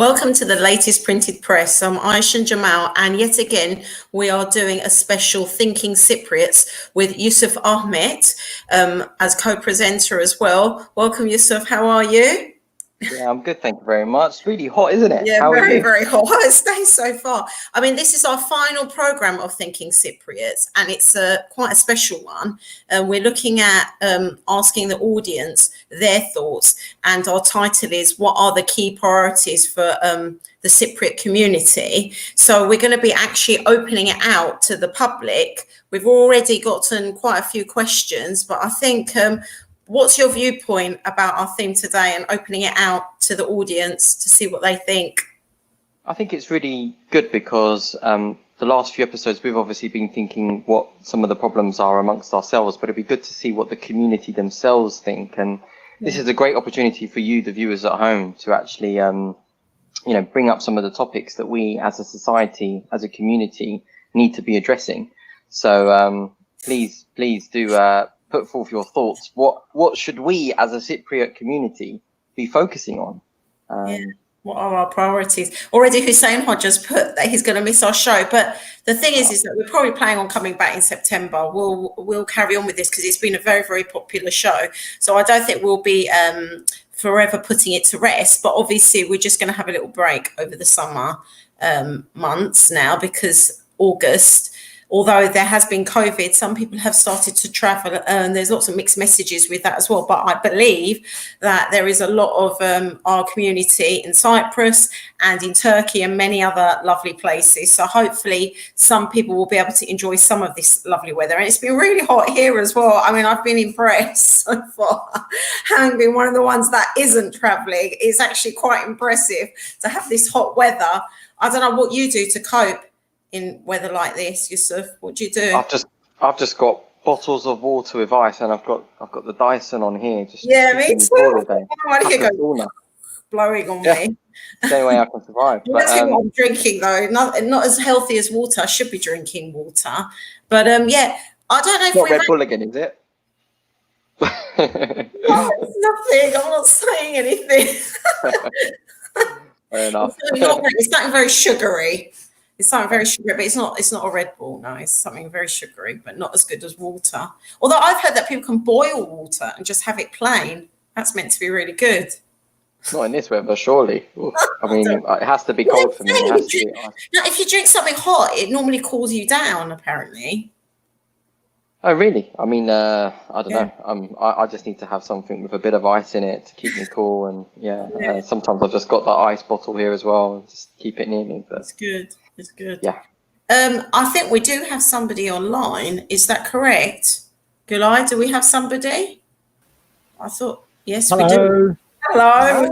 Welcome to the latest printed press. I'm Ayşen and yet again we are doing a special Thinking Cypriots with Yusuf Ahmet as co-presenter as well. Welcome, Yusuf. How are you? Yeah, I'm good, thank you very much. It's really hot, isn't it? Yeah, How are you? very hot. It stays so far. I mean, this is our final program of Thinking Cypriots, and it's quite a special one. We're looking at asking the audience their thoughts, and our title is "What are the key priorities for the Cypriot community?" So we're going to be actually opening it out to the public. We've already gotten quite a few questions, but I think what's your viewpoint about our theme today and opening it out to the audience to see what they think? I think it's really good because the last few episodes we've obviously been thinking what some of the problems are amongst ourselves, but it'd be good to see what the community themselves think. And this is a great opportunity for you, the viewers at home, to actually bring up some of the topics that we as a society, as a community, need to be addressing. So please do put forth your thoughts. What should we as a Cypriot community be focusing on? What are our priorities? Already Hussein Hodges put that he's going to miss our show, but the thing is that we're probably planning on coming back in September. We'll carry on with this because it's been a very, very popular show. So I don't think we'll be forever putting it to rest, but obviously we're just going to have a little break over the summer months now, because August, although there has been COVID, some people have started to travel, and there's lots of mixed messages with that as well. But I believe that there is a lot of our community in Cyprus and in Turkey and many other lovely places. So hopefully some people will be able to enjoy some of this lovely weather. And it's been really hot here as well. I mean, I've been impressed so far. Having been one of the ones that isn't traveling, it's actually quite impressive to have this hot weather. I don't know what you do to cope in weather like this, Yusuf. What do you do? I've just got bottles of water with ice, and I've got the Dyson on here. Me too. Blowing on me. Same way I can survive. But what I'm drinking though, not as healthy as water. I should be drinking water, but I don't know if not Red Bull again, is it? No, it's nothing. I'm not saying anything. Fair enough. It's something very sugary. It's something very sugary, but it's not a Red Bull. No, it's something very sugary, but not as good as water. Although I've heard that people can boil water and just have it plain. That's meant to be really good. Not in this weather, surely. I mean, it has to be cold for me. Now, if you drink something hot, it normally cools you down, apparently. Oh, really? I mean, I don't know. I just need to have something with a bit of ice in it to keep me cool. And sometimes I've just got that ice bottle here as well, and just keep it near me. But it's good. It's good. Yeah. I think we do have somebody online. Is that correct? Gulai, do we have somebody? I thought, yes, we do. Hello.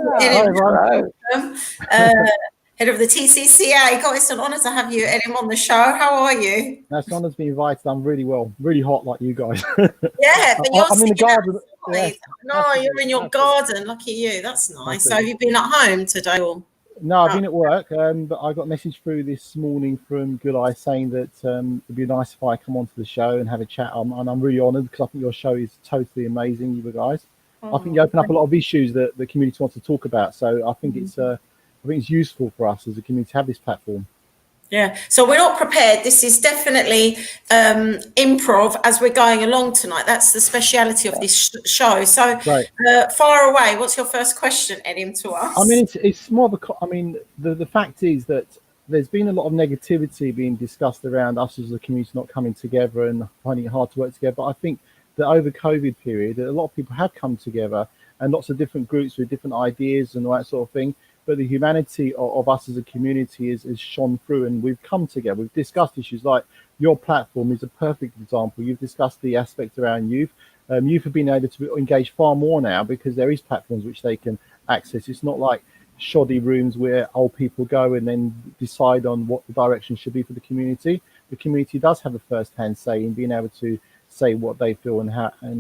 Head of the TCCA. God, it's an honour to have you, Edim, on the show. How are you? That's an honour to be invited. I'm really well, really hot like you guys. Yeah, but you're I'm in the garden. Yeah, no, you're in your garden. Lucky you. That's nice. So have you been at home today? Or? No, I've been at work, but I got a message through this morning from Gulai saying that it'd be nice if I come onto the show and have a chat. And I'm really honoured because I think your show is totally amazing, you guys. I think you open up a lot of issues that the community wants to talk about. So I think it's useful for us as a community to have this platform. Yeah, so we're not prepared. This is definitely improv as we're going along tonight. That's the speciality of this show. So far away, what's your first question, Edim, to us? I mean, it's more of the fact is that there's been a lot of negativity being discussed around us as a community not coming together and finding it hard to work together. But I think that over COVID period, a lot of people have come together and lots of different groups with different ideas and all that sort of thing. But the humanity of us as a community is shone through, and we've come together. We've discussed issues like your platform is a perfect example. You've discussed the aspect around youth. Youth have been able to engage far more now because there is platforms which they can access. It's not like shoddy rooms where old people go and then decide on what the direction should be for the community. The community does have a first-hand say in being able to say what they feel and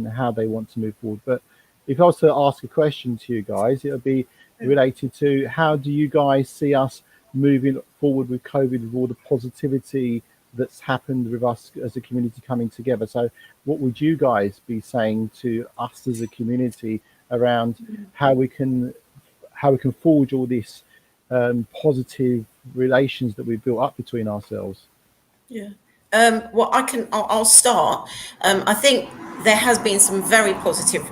how they want to move forward. But if I was to ask a question to you guys, it would be related to how do you guys see us moving forward with COVID, with all the positivity that's happened with us as a community coming together. So what would you guys be saying to us as a community around how we can forge all this positive relations that we've built up between ourselves. Yeah. Well, I'll start. I think there has been some very positive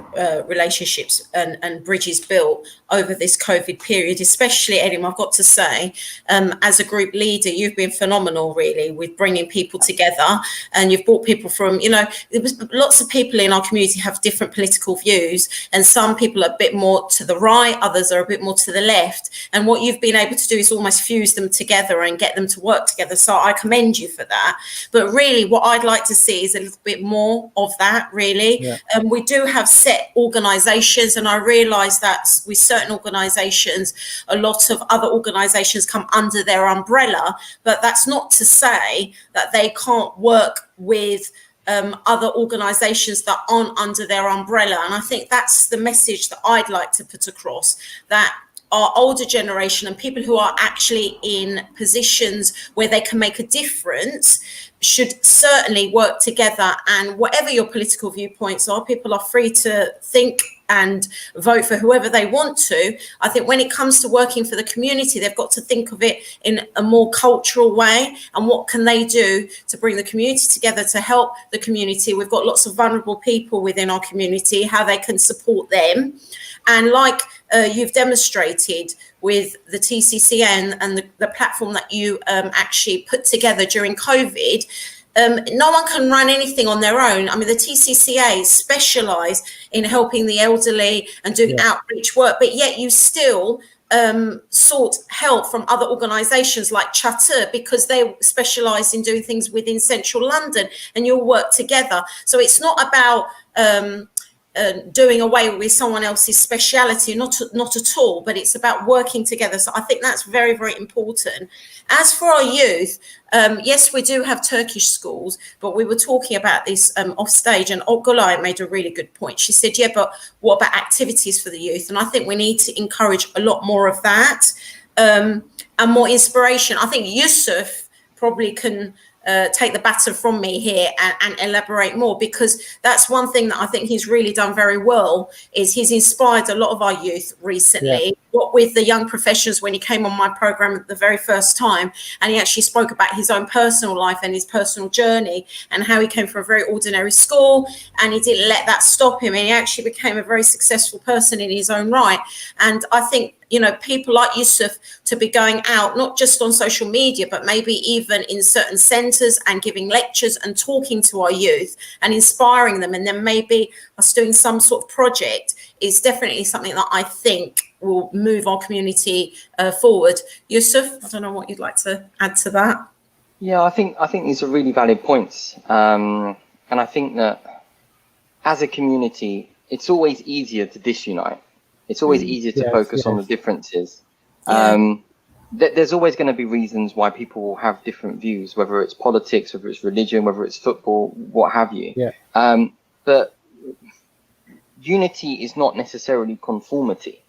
relationships and bridges built over this COVID period, especially, Edim, I've got to say, as a group leader, you've been phenomenal, really, with bringing people together. And you've brought people from, there was lots of people in our community have different political views, and some people are a bit more to the right, others are a bit more to the left. And what you've been able to do is almost fuse them together and get them to work together. So I commend you for that. But really, what I'd like to see is a little bit more of that, really. Yeah. We do have set organisations, and I realise that with certain organisations, a lot of other organisations come under their umbrella, but that's not to say that they can't work with other organisations that aren't under their umbrella. And I think that's the message that I'd like to put across, that our older generation and people who are actually in positions where they can make a difference should certainly work together. And whatever your political viewpoints are, people are free to think and vote for whoever they want to. I think when it comes to working for the community, they've got to think of it in a more cultural way. And what can they do to bring the community together to help the community? We've got lots of vulnerable people within our community, how they can support them. And like you've demonstrated with the TCCN and the platform that you actually put together during COVID, no one can run anything on their own. I mean, the TCCA specialise in helping the elderly and doing outreach work, but yet you still sought help from other organisations like Çatı, because they specialise in doing things within central London, and you'll work together. So it's not about doing away with someone else's speciality, not at all, but it's about working together. So I think that's very, very important. As for our youth, yes, we do have Turkish schools, but we were talking about this off stage, and Ogulay made a really good point. She said, yeah, but what about activities for the youth? And I think we need to encourage a lot more of that and more inspiration. I think Yusuf probably can take the baton from me here and elaborate more, because that's one thing that I think he's really done very well, is he's inspired a lot of our youth recently. Yeah. What with the young professionals, when he came on my program the very first time, and he actually spoke about his own personal life and his personal journey and how he came from a very ordinary school, and he didn't let that stop him, and he actually became a very successful person in his own right. And I think, people like Yusuf to be going out, not just on social media, but maybe even in certain centres and giving lectures and talking to our youth and inspiring them. And then maybe us doing some sort of project is definitely something that I think will move our community forward. Yusuf, I don't know what you'd like to add to that. Yeah, I think these are really valid points. And I think that as a community, it's always easier to disunite. It's always easier to focus on the differences. There's always going to be reasons why people will have different views, whether it's politics, whether it's religion, whether it's football, what have you. Yeah. But unity is not necessarily conformity.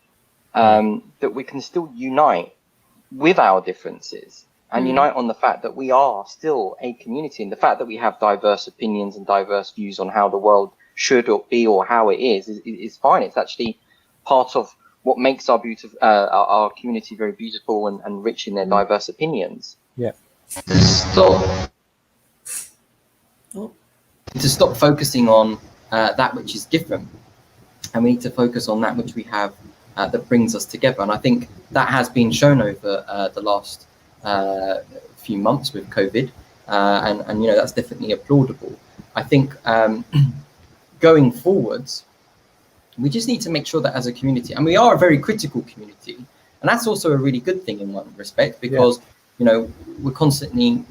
That we can still unite with our differences and unite on the fact that we are still a community, and the fact that we have diverse opinions and diverse views on how the world should or be or how it is fine. It's actually part of what makes our our community very beautiful and rich in their diverse opinions. Yeah. To stop focusing on that which is different, and we need to focus on that which we have that brings us together. And I think that has been shown over the last few months with COVID, and that's definitely applaudable. I think going forwards, we just need to make sure that as a community, and we are a very critical community, and that's also a really good thing in one respect, because we're constantly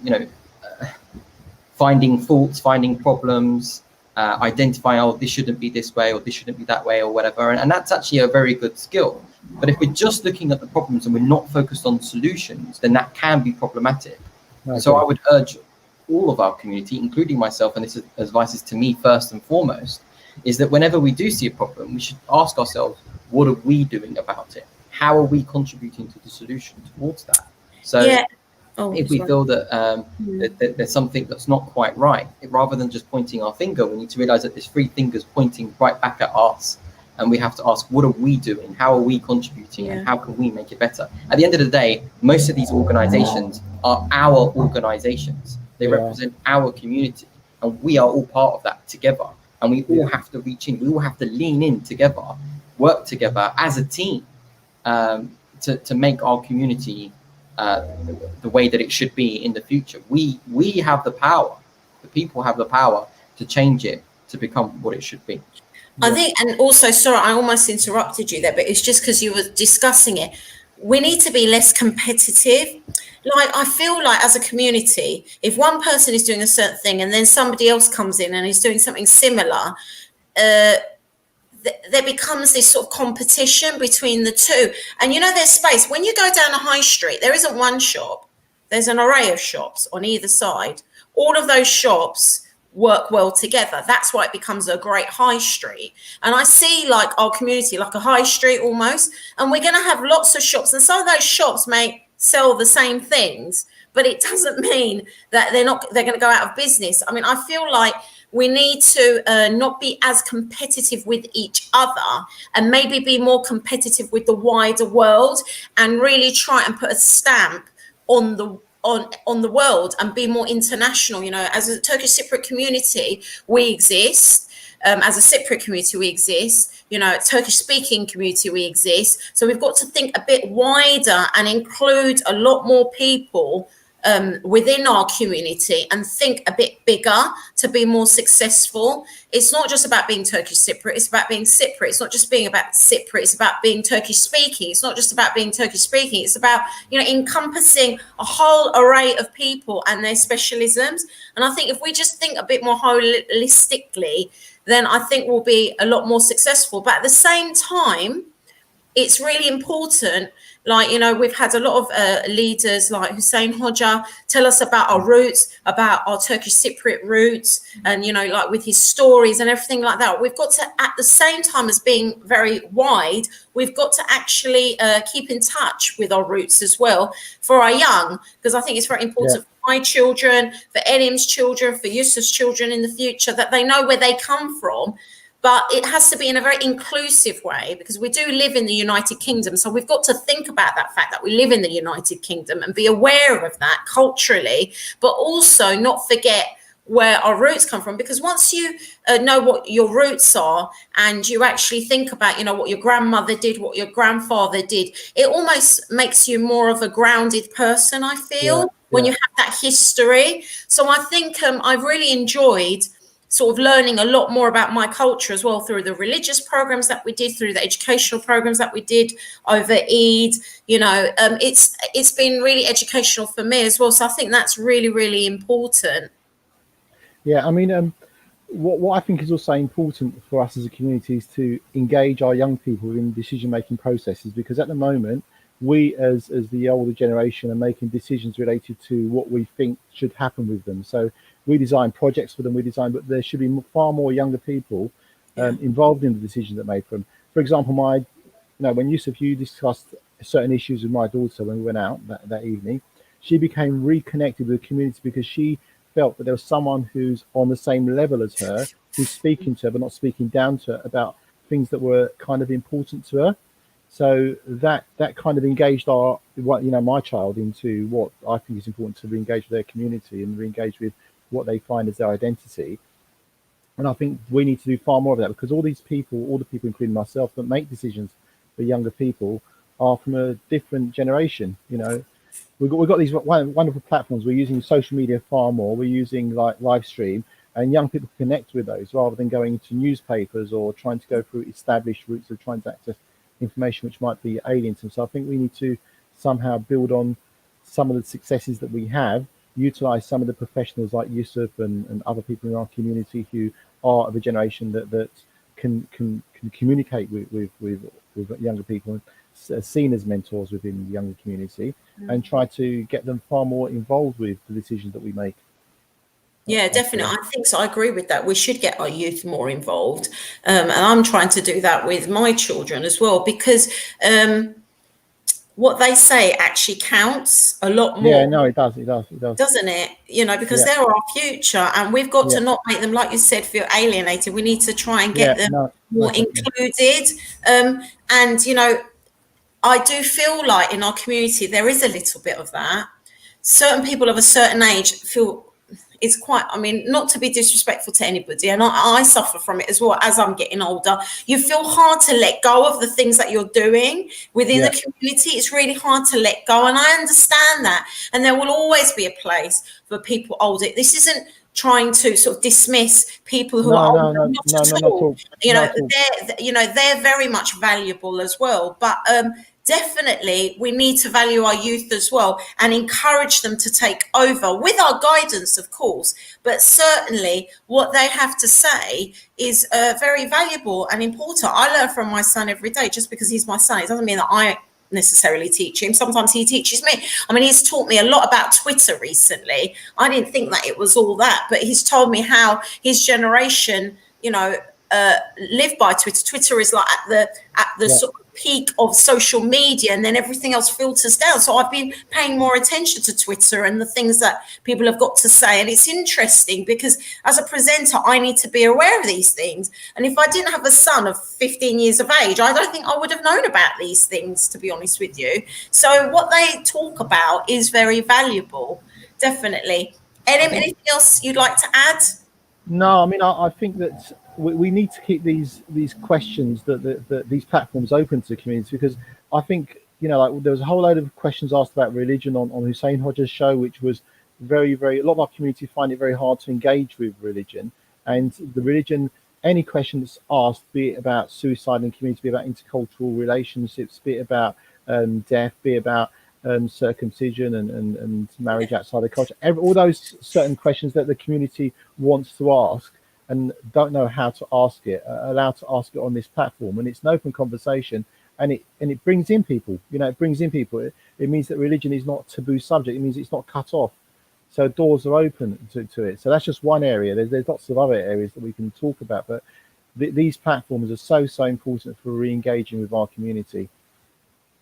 finding faults, finding problems, identifying, oh, this shouldn't be this way or this shouldn't be that way or whatever, and that's actually a very good skill. But if we're just looking at the problems and we're not focused on solutions, then that can be problematic. Okay. So I would urge all of our community, including myself, and this advice is to me first and foremost, is that whenever we do see a problem, we should ask ourselves, what are we doing about it? How are we contributing to the solution towards that? So if we feel that, that there's something that's not quite right, rather than just pointing our finger, we need to realize that there's three fingers pointing right back at us, and we have to ask, what are we doing? How are we contributing? And Yeah. how can we make it better? At the end of the day, most of these organizations are our organizations. They represent our community, and we are all part of that together. And we all have to reach in. We all have to lean in together, work together as a team, to make our community the way that it should be in the future. We have the power. The people have the power to change it to become what it should be. I think, and also, sorry, I almost interrupted you there, but it's just because you were discussing it. We need to be less competitive. Like, I feel like as a community, if one person is doing a certain thing and then somebody else comes in and is doing something similar, there becomes this sort of competition between the two. And you know, there's space. When you go down a high street, there isn't one shop. There's an array of shops on either side. All of those shops work well together. That's why it becomes a great high street. And I see like our community like a high street almost, and we're going to have lots of shops, and some of those shops may sell the same things, but it doesn't mean that they're going to go out of business. I mean, I feel like we need to not be as competitive with each other, and maybe be more competitive with the wider world, and really try and put a stamp on the world and be more international. You know, as a Turkish Cypriot community, we exist. As a Cypriot community, we exist. You know, Turkish speaking community, we exist. So we've got to think a bit wider and include a lot more people within our community, and think a bit bigger to be more successful. It's not just about being Turkish Cypriot, it's about being Cypriot. It's not just being about Cypriot, it's about being Turkish speaking. It's not just about being Turkish speaking, it's about, you know, encompassing a whole array of people and their specialisms. And I think if we just think a bit more holistically, then I think we'll be a lot more successful. But at the same time, it's really important. Like, you know, we've had a lot of leaders like Hussein Hoxha tell us about our roots, about our Turkish Cypriot roots, and, you know, like with his stories and everything like that. We've got to, at the same time as being very wide, we've got to actually keep in touch with our roots as well for our young, because I think it's very important for my children, for Elim's children, for Yusuf's children in the future, that they know where they come from. But it has to be in a very inclusive way, because we do live in the United Kingdom. So we've got to think about that fact that we live in the United Kingdom and be aware of that culturally, but also not forget where our roots come from. Because once you know what your roots are, and you actually think about, you know, what your grandmother did, what your grandfather did, it almost makes you more of a grounded person, I feel, when you have that history. So I think I've really enjoyed sort of learning a lot more about my culture as well, through the religious programs that we did, through the educational programs that we did over Eid. You know, it's been really educational for me as well. So I think that's really, really important. Yeah, I mean, what I think is also important for us as a community is to engage our young people in decision-making processes, because at the moment, we as the older generation are making decisions related to what we think should happen with them. So we design projects for them, but there should be far more younger people involved in the decisions that are made for them. For example, when Yusuf, you discussed certain issues with my daughter when we went out that evening, she became reconnected with the community because she felt that there was someone who's on the same level as her, who's speaking to her but not speaking down to her about things that were kind of important to her. So that kind of engaged my child into what I think is important, to re-engage with their community and re-engage with what they find as their identity. And I think we need to do far more of that, because all the people, including myself, that make decisions for younger people are from a different generation. You know, we've got these wonderful platforms. We're using social media far more. We're using like live stream, and young people connect with those rather than going to newspapers or trying to go through established routes of trying to access information which might be alien to them. So I think we need to somehow build on some of the successes that we have, utilize some of the professionals like Yusuf and other people in our community who are of a generation that can communicate with younger people, and seen as mentors within the younger community, and try to get them far more involved with the decisions that we make. Yeah, definitely. I think so. I agree with that. We should get our youth more involved. And I'm trying to do that with my children as well, because what they say actually counts a lot more. Yeah, no, it does. Doesn't it? You know, because they're our future, and we've got to not make them, like you said, feel alienated. We need to try and get them more included. And, you know, I do feel like in our community, there is a little bit of that. Certain people of a certain age feel it's quite, I mean, not to be disrespectful to anybody, and I suffer from it as well as I'm getting older. You feel hard to let go of the things that you're doing within the community. It's really hard to let go, and I understand that. And there will always be a place for people older. This isn't trying to sort of dismiss people who are older. Not at all. You know, they're very much valuable as well. But definitely we need to value our youth as well and encourage them to take over with our guidance, of course, but certainly what they have to say is very valuable and important. I learn from my son every day. Just because he's my son, it doesn't mean that I necessarily teach him. Sometimes he teaches me. I mean, he's taught me a lot about Twitter recently. I didn't think that it was all that, but he's told me how his generation, you know, live by Twitter. Twitter is like at the sort of peak of social media, and then everything else filters down. So I've been paying more attention to Twitter and the things that people have got to say, and it's interesting because as a presenter I need to be aware of these things, and if I didn't have a son of 15 years of age, I don't think I would have known about these things, to be honest with you. So what they talk about is very valuable, definitely. Anything else you'd like to add? No, I mean, I think that we need to keep these questions that these platforms open to communities, because I think, you know, like there was a whole load of questions asked about religion on Hussein Hodja's show, which was very, very, a lot of our community find it very hard to engage with religion. And the religion, any question that's asked, be it about suicide in community, be it about intercultural relationships, be it about death, be it about circumcision and marriage outside the culture, all those certain questions that the community wants to ask and don't know how to ask it, are allowed to ask it on this platform, and it's an open conversation, and it brings in people. You know, it brings in people. It means that religion is not a taboo subject. It means it's not cut off, so doors are open to it. So that's just one area. There's lots of other areas that we can talk about, but these platforms are so important for re-engaging with our community.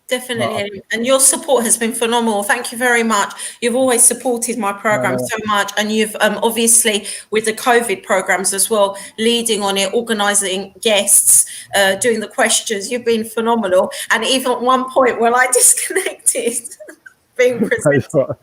Definitely, and your support has been phenomenal. Thank you very much. You've always supported my program so much, and you've obviously with the COVID programs as well, leading on it, organising guests, doing the questions. You've been phenomenal, and even at one point when I disconnected, being presented.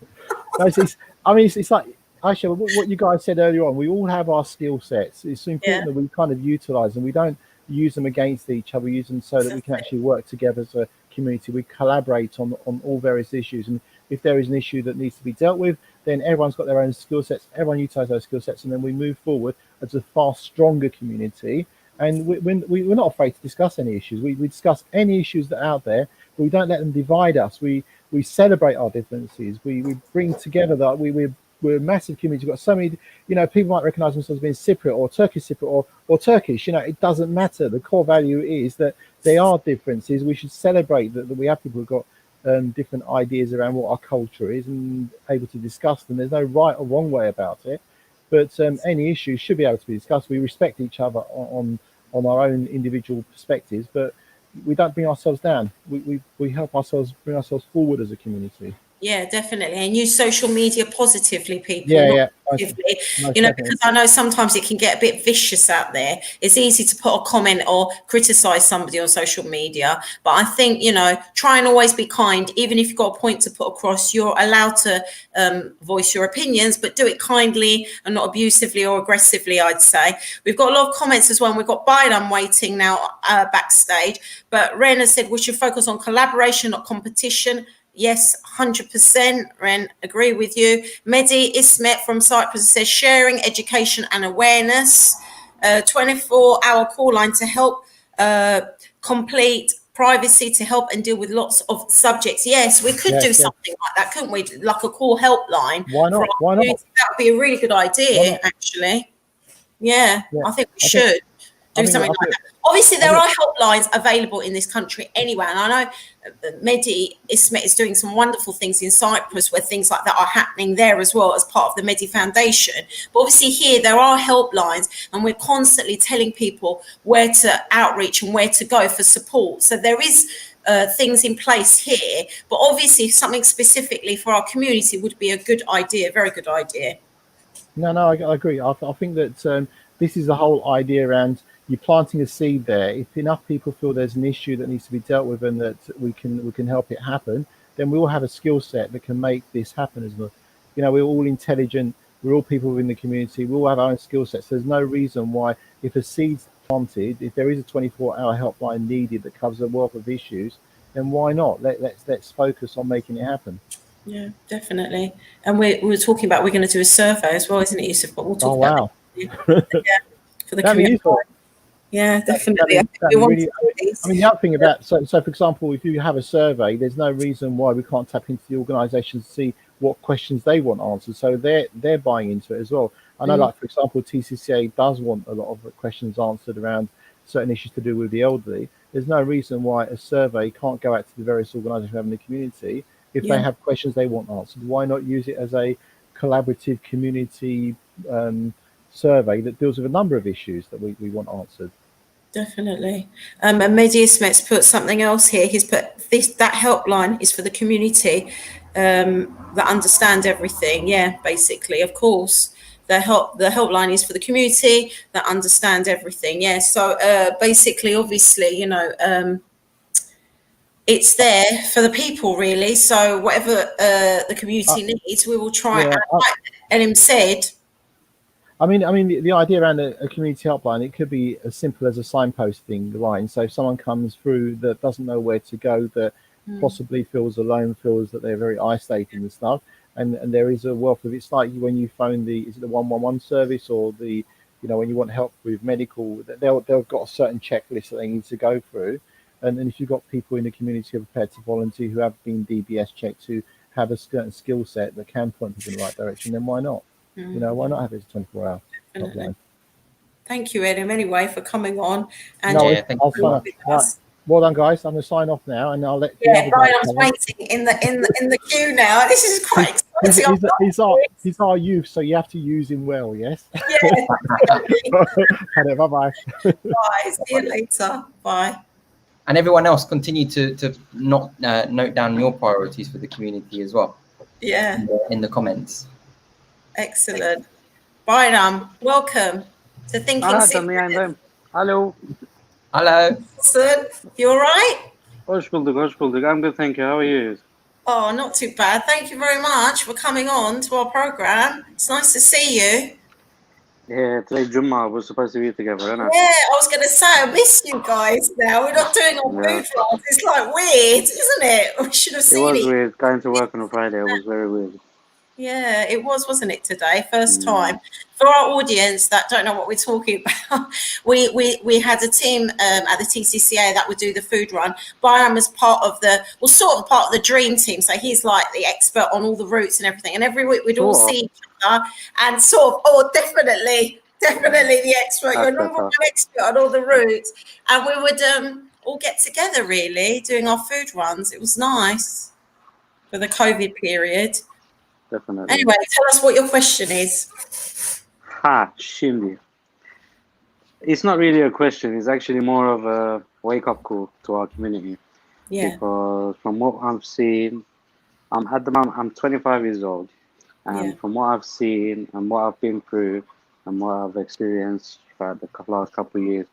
I mean, it's like Ayşen, what you guys said earlier on. We all have our skill sets. It's important that we kind of utilise them. We don't use them against each other. We use them so that we can actually work together as a community. We collaborate on all various issues, and if there is an issue that needs to be dealt with, then everyone's got their own skill sets, everyone utilizes those skill sets, and then we move forward as a far stronger community. And we're not afraid to discuss any issues. We discuss any issues that are out there, but we don't let them divide us. We celebrate our differences. We bring together that we're a massive community. We've got so many, you know, people might recognize themselves as being Cypriot or Turkish Cypriot or Turkish. You know, it doesn't matter. The core value is that there are differences. We should celebrate that we have people who've got different ideas around what our culture is and able to discuss them. There's no right or wrong way about it, but any issues should be able to be discussed. We respect each other on our own individual perspectives, but we don't bring ourselves down. We help ourselves bring ourselves forward as a community. Yeah, definitely. And use social media positively, people. Positively. You know, because I know sometimes it can get a bit vicious out there. It's easy to put a comment or criticize somebody on social media. But I think, you know, try and always be kind. Even if you've got a point to put across, you're allowed to voice your opinions, but do it kindly and not abusively or aggressively, I'd say. We've got a lot of comments as well. We've got Biden waiting now backstage. But Ren has said we should focus on collaboration, not competition. Yes, 100%, Ren, agree with you. Mehdi Ismet from Cyprus says sharing, education and awareness. 24-hour call line to help complete privacy to help and deal with lots of subjects. Yes, we could do something like that, couldn't we? Like a call helpline. Why not? Why not? That would be a really good idea, actually. Yeah, I think we should do something like that. Obviously, there are helplines available in this country anyway, and I know Mehdi Ismet is doing some wonderful things in Cyprus where things like that are happening there as well as part of the Mehdi Foundation. But obviously here there are helplines, and we're constantly telling people where to outreach and where to go for support. So there is things in place here, but obviously something specifically for our community would be a good idea, very good idea. No, I agree. I think that this is the whole idea around you planting a seed there. If enough people feel there's an issue that needs to be dealt with and that we can help it happen, then we all have a skill set that can make this happen. As well, we're all intelligent. We're all people within the community. We all have our own skill sets. There's no reason why, if a seed's planted, if there is a 24-hour helpline needed that covers a wealth of issues, then why not? Let's focus on making it happen. Yeah, definitely. And we were talking about we're going to do a survey as well, isn't it, Yusuf? But we'll talk about that. Yeah, for the community. Yeah, definitely. Really, I mean, the other thing about so for example, if you have a survey, there's no reason why we can't tap into the organisations to see what questions they want answered. So they're buying into it as well. I know, like for example, TCCA does want a lot of questions answered around certain issues to do with the elderly. There's no reason why a survey can't go out to the various organisations we have in the community if they have questions they want answered. Why not use it as a collaborative community survey that deals with a number of issues that we want answered? Definitely. And Mehdi Ismet's put something else here. He's put that helpline is for the community that understand everything. Yeah, basically, of course. The helpline is for the community that understand everything. Yeah. So basically, obviously, it's there for the people, really. So whatever the community needs, we will try. And like Elim said, I mean, the idea around a community helpline, it could be as simple as a signposting line. So if someone comes through that doesn't know where to go, that possibly feels alone, feels that they're very isolated and stuff, and there is a wealth of, it's like when you phone is it the 111 service or the, when you want help with medical, they've got a certain checklist that they need to go through. And if you've got people in the community who are prepared to volunteer, who have been DBS checked, who have a certain skill set that can point people in the right direction, then why not? Why not have it as 24-hour hotline? Thank you, Elim, anyway, for coming on. And well done, guys. I'm going to sign off now, and I'll let Brian's waiting in the queue now. This is quite exciting. He's our youth, so you have to use him well. Yes. Yeah. Bye bye. Bye. See you later. Bye. And everyone else, continue to note down your priorities for the community as well. Yeah. In the comments. Excellent. Bayram, welcome to Thinking Cypriot. Hello. Hello. Sir, you all right? Hoş bulduk. I'm good, thank you. How are you? Oh, not too bad. Thank you very much for coming on to our program. It's nice to see you. Yeah, today Jummah, we're supposed to be together, isn't it? Yeah, I was going to say, I miss you guys now. We're not doing our food runs. It's like weird, isn't it? We should have seen it. It was weird. Going to work on a Friday, it was very weird. Yeah, it was, wasn't it, today? First time. For our audience that don't know what we're talking about, we had a team at the TCCA that would do the food run. Bayram was part of sort of part of the dream team. So he's like the expert on all the routes and everything. And every week we'd all see each other and sort of, definitely the expert. You're number one expert on all the routes. And we would all get together, really, doing our food runs. It was nice for the COVID period. Definitely. Anyway, tell us what your question is. Shimbi. It's not really a question. It's actually more of a wake-up call to our community. Yeah. Because from what I've seen, at the moment, I'm 25 years old. And from what I've seen and what I've been through and what I've experienced throughout the last couple of years,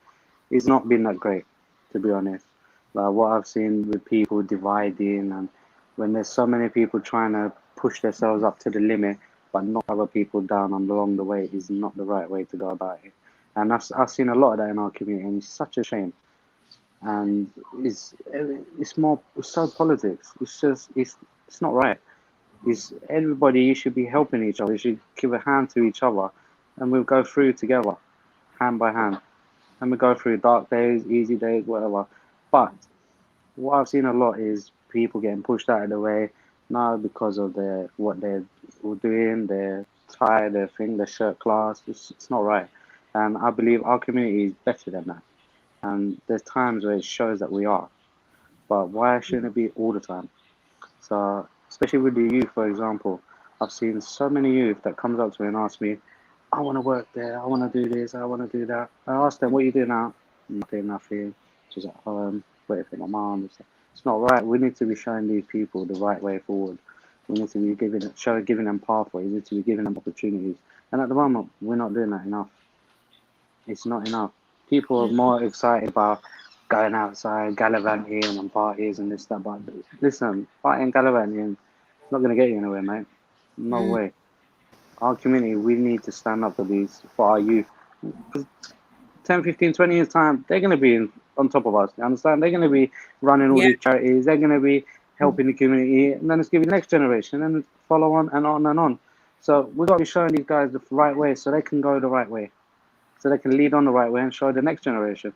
it's not been that great, to be honest. Like what I've seen with people dividing, and when there's so many people trying to push themselves up to the limit but knock other people down along the way, is not the right way to go about it. And I've seen a lot of that in our community, and it's such a shame. And it's so politics. It's not right. It's everybody. You should be helping each other. You should give a hand to each other, and we'll go through together, hand by hand, and we go through dark days, easy days, whatever. But what I've seen a lot is people getting pushed out of the way now because of what they're doing, their tie, their thing, their shirt class. It's not right. And I believe our community is better than that. And there's times where it shows that we are. But why shouldn't it be all the time? So, especially with the youth, for example, I've seen so many youth that comes up to me and asks me, I want to work there, I want to do this, I want to do that. I ask them, what you do now? Nothing. Just at home, waiting for my mom. It's not right. We need to be showing these people the right way forward. We need to be giving them pathways. We need to be giving them opportunities. And at the moment, we're not doing that enough. It's not enough. People are more excited about going outside, gallivanting and parties and this, that. But listen, partying, gallivanting, not going to get you anywhere, mate. No way. Our community, we need to stand up for our youth. 10, 15, 20 years time, they're going to be on top of us. You understand? They're going to be running all these charities. They're going to be helping the community. And then it's giving the next generation and follow on and on and on. So we've got to be showing these guys the right way so they can go the right way. So they can lead on the right way and show the next generation.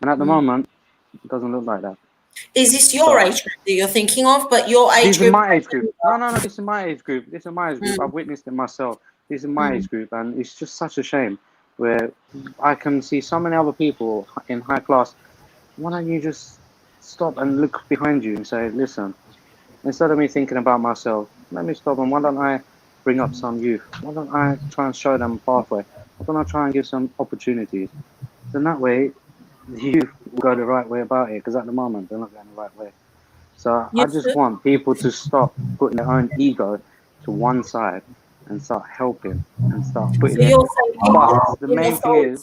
And at the moment, it doesn't look like that. Is this your age group that you're thinking of? But your age group? This is my age group. No, this is my age group. This is my age group. I've witnessed it myself. This is my age group. And it's just such a shame where I can see so many other people in high class. Why don't you just stop and look behind you and say, listen, instead of me thinking about myself, let me stop and why don't I bring up some youth? Why don't I try and show them a pathway? Why don't I try and give some opportunities? Then that way, the youth will go the right way about it, because at the moment, they're not going the right way. So I just want people to stop putting their own ego to one side and start helping and start putting it. But the main thing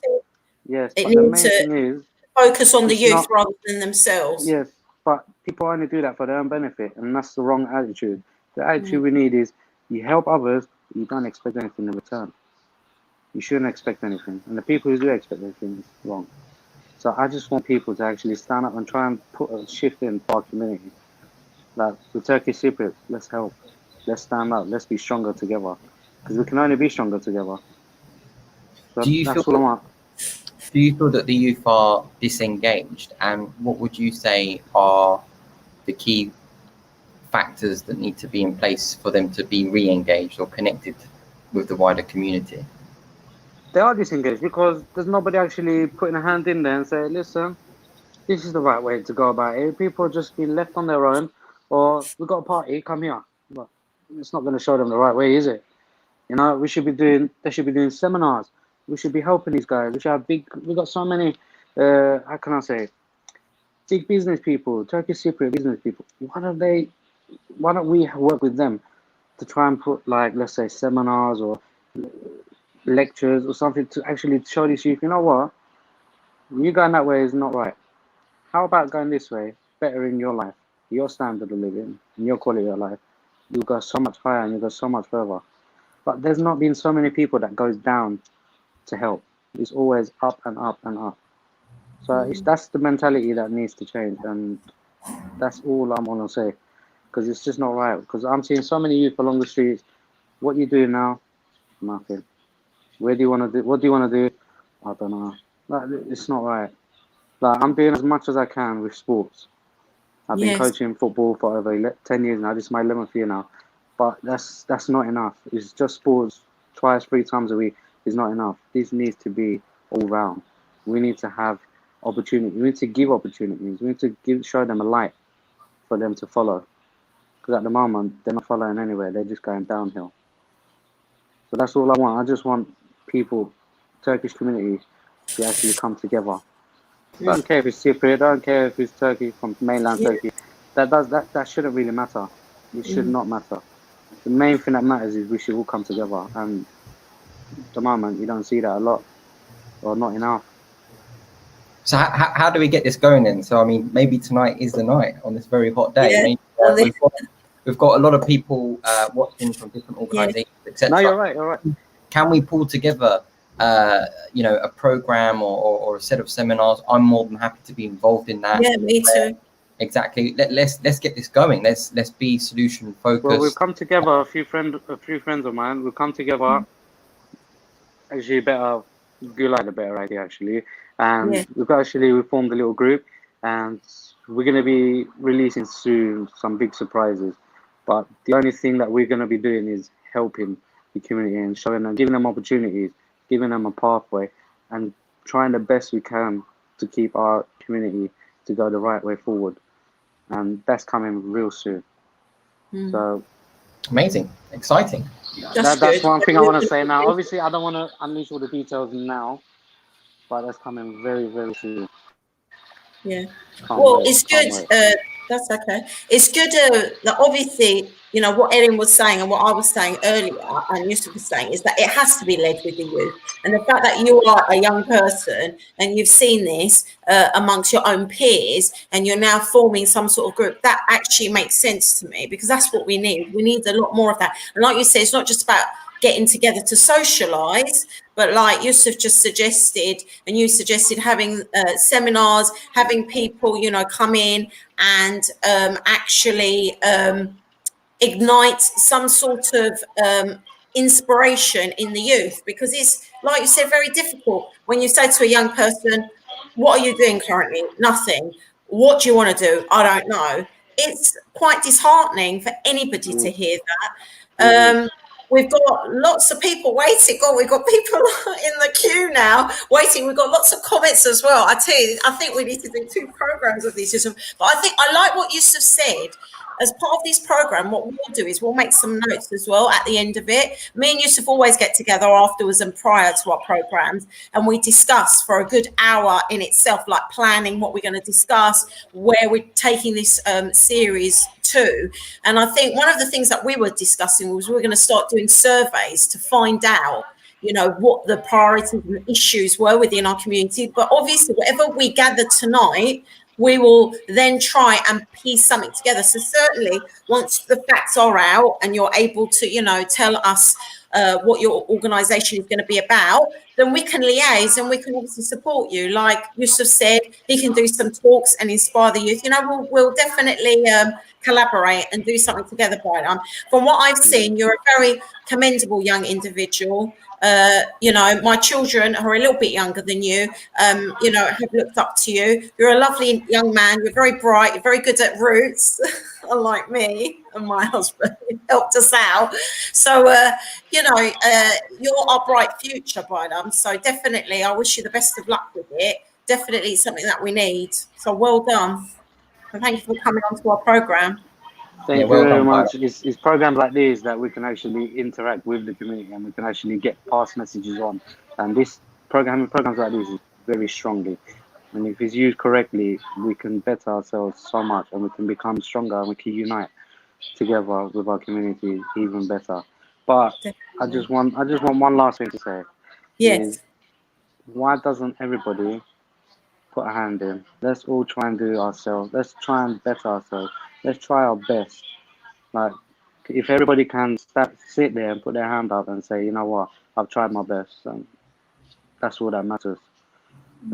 is, focus on the youth rather than themselves. Yes, but people only do that for their own benefit, and that's the wrong attitude. The attitude we need is you help others, but you don't expect anything in return. You shouldn't expect anything, and the people who do expect anything is wrong. So I just want people to actually stand up and try and put a shift in our community. Like the Turkish Cypriots, let's help. Let's stand up. Let's be stronger together, because we can only be stronger together. So that's what I want. Do you feel that the youth are disengaged, and what would you say are the key factors that need to be in place for them to be re-engaged or connected with the wider community? They are disengaged because there's nobody actually putting a hand in there and saying, listen, this is the right way to go about it. People have just been left on their own, or we've got a party, come here. But it's not going to show them the right way, is it? You know, they should be doing seminars. We should be helping these guys. We've got so many, how can I say, big business people, Turkish Cypriot business people. Why don't we work with them to try and put, like, let's say, seminars or lectures or something to actually show these youth, you know what, you going that way is not right. How about going this way, bettering your life, your standard of living, and your quality of life? You'll go so much higher and you'll go so much further. But there's not been so many people that goes down to help. It's always up and up and up. So that's the mentality that needs to change, and that's all I'm gonna say, because it's just not right. Because I'm seeing so many youth along the streets. What you do now? Nothing. Where do you want to do? What do you want to do? I don't know. Like, it's not right. Like, I'm doing as much as I can with sports. I've been coaching football for over 10 years now. This is my 11th year now. But that's not enough. It's just sports twice, 3 times a week is not enough. This needs to be all round. We need to have opportunity. We need to give opportunities. We need to show them a light for them to follow. Because at the moment, they're not following anywhere. They're just going downhill. So that's all I want. I just want people, Turkish community, to actually come together. I don't care if it's Cypriot, I don't care if it's Turkey from mainland Turkey. That shouldn't really matter. It should not matter. The main thing that matters is we should all come together, and at the moment you don't see that a lot, or not enough. So how do we get this going then? So I mean, maybe tonight is the night on this very hot day. We've got a lot of people watching from different organisations, etc. No, you're right. Can we pull together a program or a set of seminars? I'm more than happy to be involved in that. Yeah, me too. Exactly. Let's get this going. Let's be solution focused. Well, we've come together. A few friends of mine. We've come together. Actually, you like the better idea actually. And we formed a little group, and we're going to be releasing soon some big surprises. But the only thing that we're going to be doing is helping the community and showing them, giving them opportunities, giving them a pathway, and trying the best we can to keep our community to go the right way forward. And that's coming real soon. So amazing, exciting. That's one thing I want to say now. Obviously, I don't want to unleash all the details now, but that's coming very, very soon. Yeah. Well, it's good. That's okay. It's good that obviously, you know, what Erin was saying and what I was saying earlier and Yusuf was saying is that it has to be led with the youth. And the fact that you are a young person and you've seen this amongst your own peers and you're now forming some sort of group, that actually makes sense to me, because that's what we need. We need a lot more of that. And like you said, it's not just about getting together to socialize, but like Yusuf just suggested, and you suggested, having seminars, having people, you know, come in and actually ignite some sort of inspiration in the youth, because it's, like you said, very difficult when you say to a young person, what are you doing currently? Nothing. What do you want to do? I don't know. It's quite disheartening for anybody to hear that. We've got lots of people waiting. God, we've got people in the queue now waiting. We've got lots of comments as well. I tell you, I think we need to do 2 programs of this. But I think I like what Yusuf said. As part of this program, what we'll do is we'll make some notes as well at the end of it. Me and Yusuf always get together afterwards and prior to our programs, and we discuss for a good hour in itself, like planning what we're going to discuss, where we're taking this series to. And I think one of the things that we were discussing was we were going to start doing surveys to find out, you know, what the priorities and issues were within our community. But obviously, whatever we gather tonight, we will then try and piece something together. So certainly once the facts are out and you're able to, you know, tell us what your organisation is going to be about, then we can liaise and we can obviously support you. Like Yusuf said, he can do some talks and inspire the youth. You know, we'll definitely collaborate and do something together. From what I've seen, you're a very commendable young individual. You know, my children are a little bit younger than you, you know, have looked up to you. You're a lovely young man. You're very bright. You're very good at roots, unlike me and my husband. Helped us out. So, you know, you're our bright future, Bynum. So definitely, I wish you the best of luck with it. Definitely something that we need. So well done. And thank you for coming onto our programme. Thank you very much. It's programs like these that we can actually interact with the community and we can actually get past messages on. And this programs like this is very strongly. And if it's used correctly, we can better ourselves so much and we can become stronger and we can unite together with our community even better. But I just want one last thing to say. Yes. Why doesn't everybody put a hand in? Let's all try and do it ourselves. Let's try and better ourselves. Let's try our best. Like, if everybody can sit there and put their hand up and say, you know what, I've tried my best, and that's all that matters.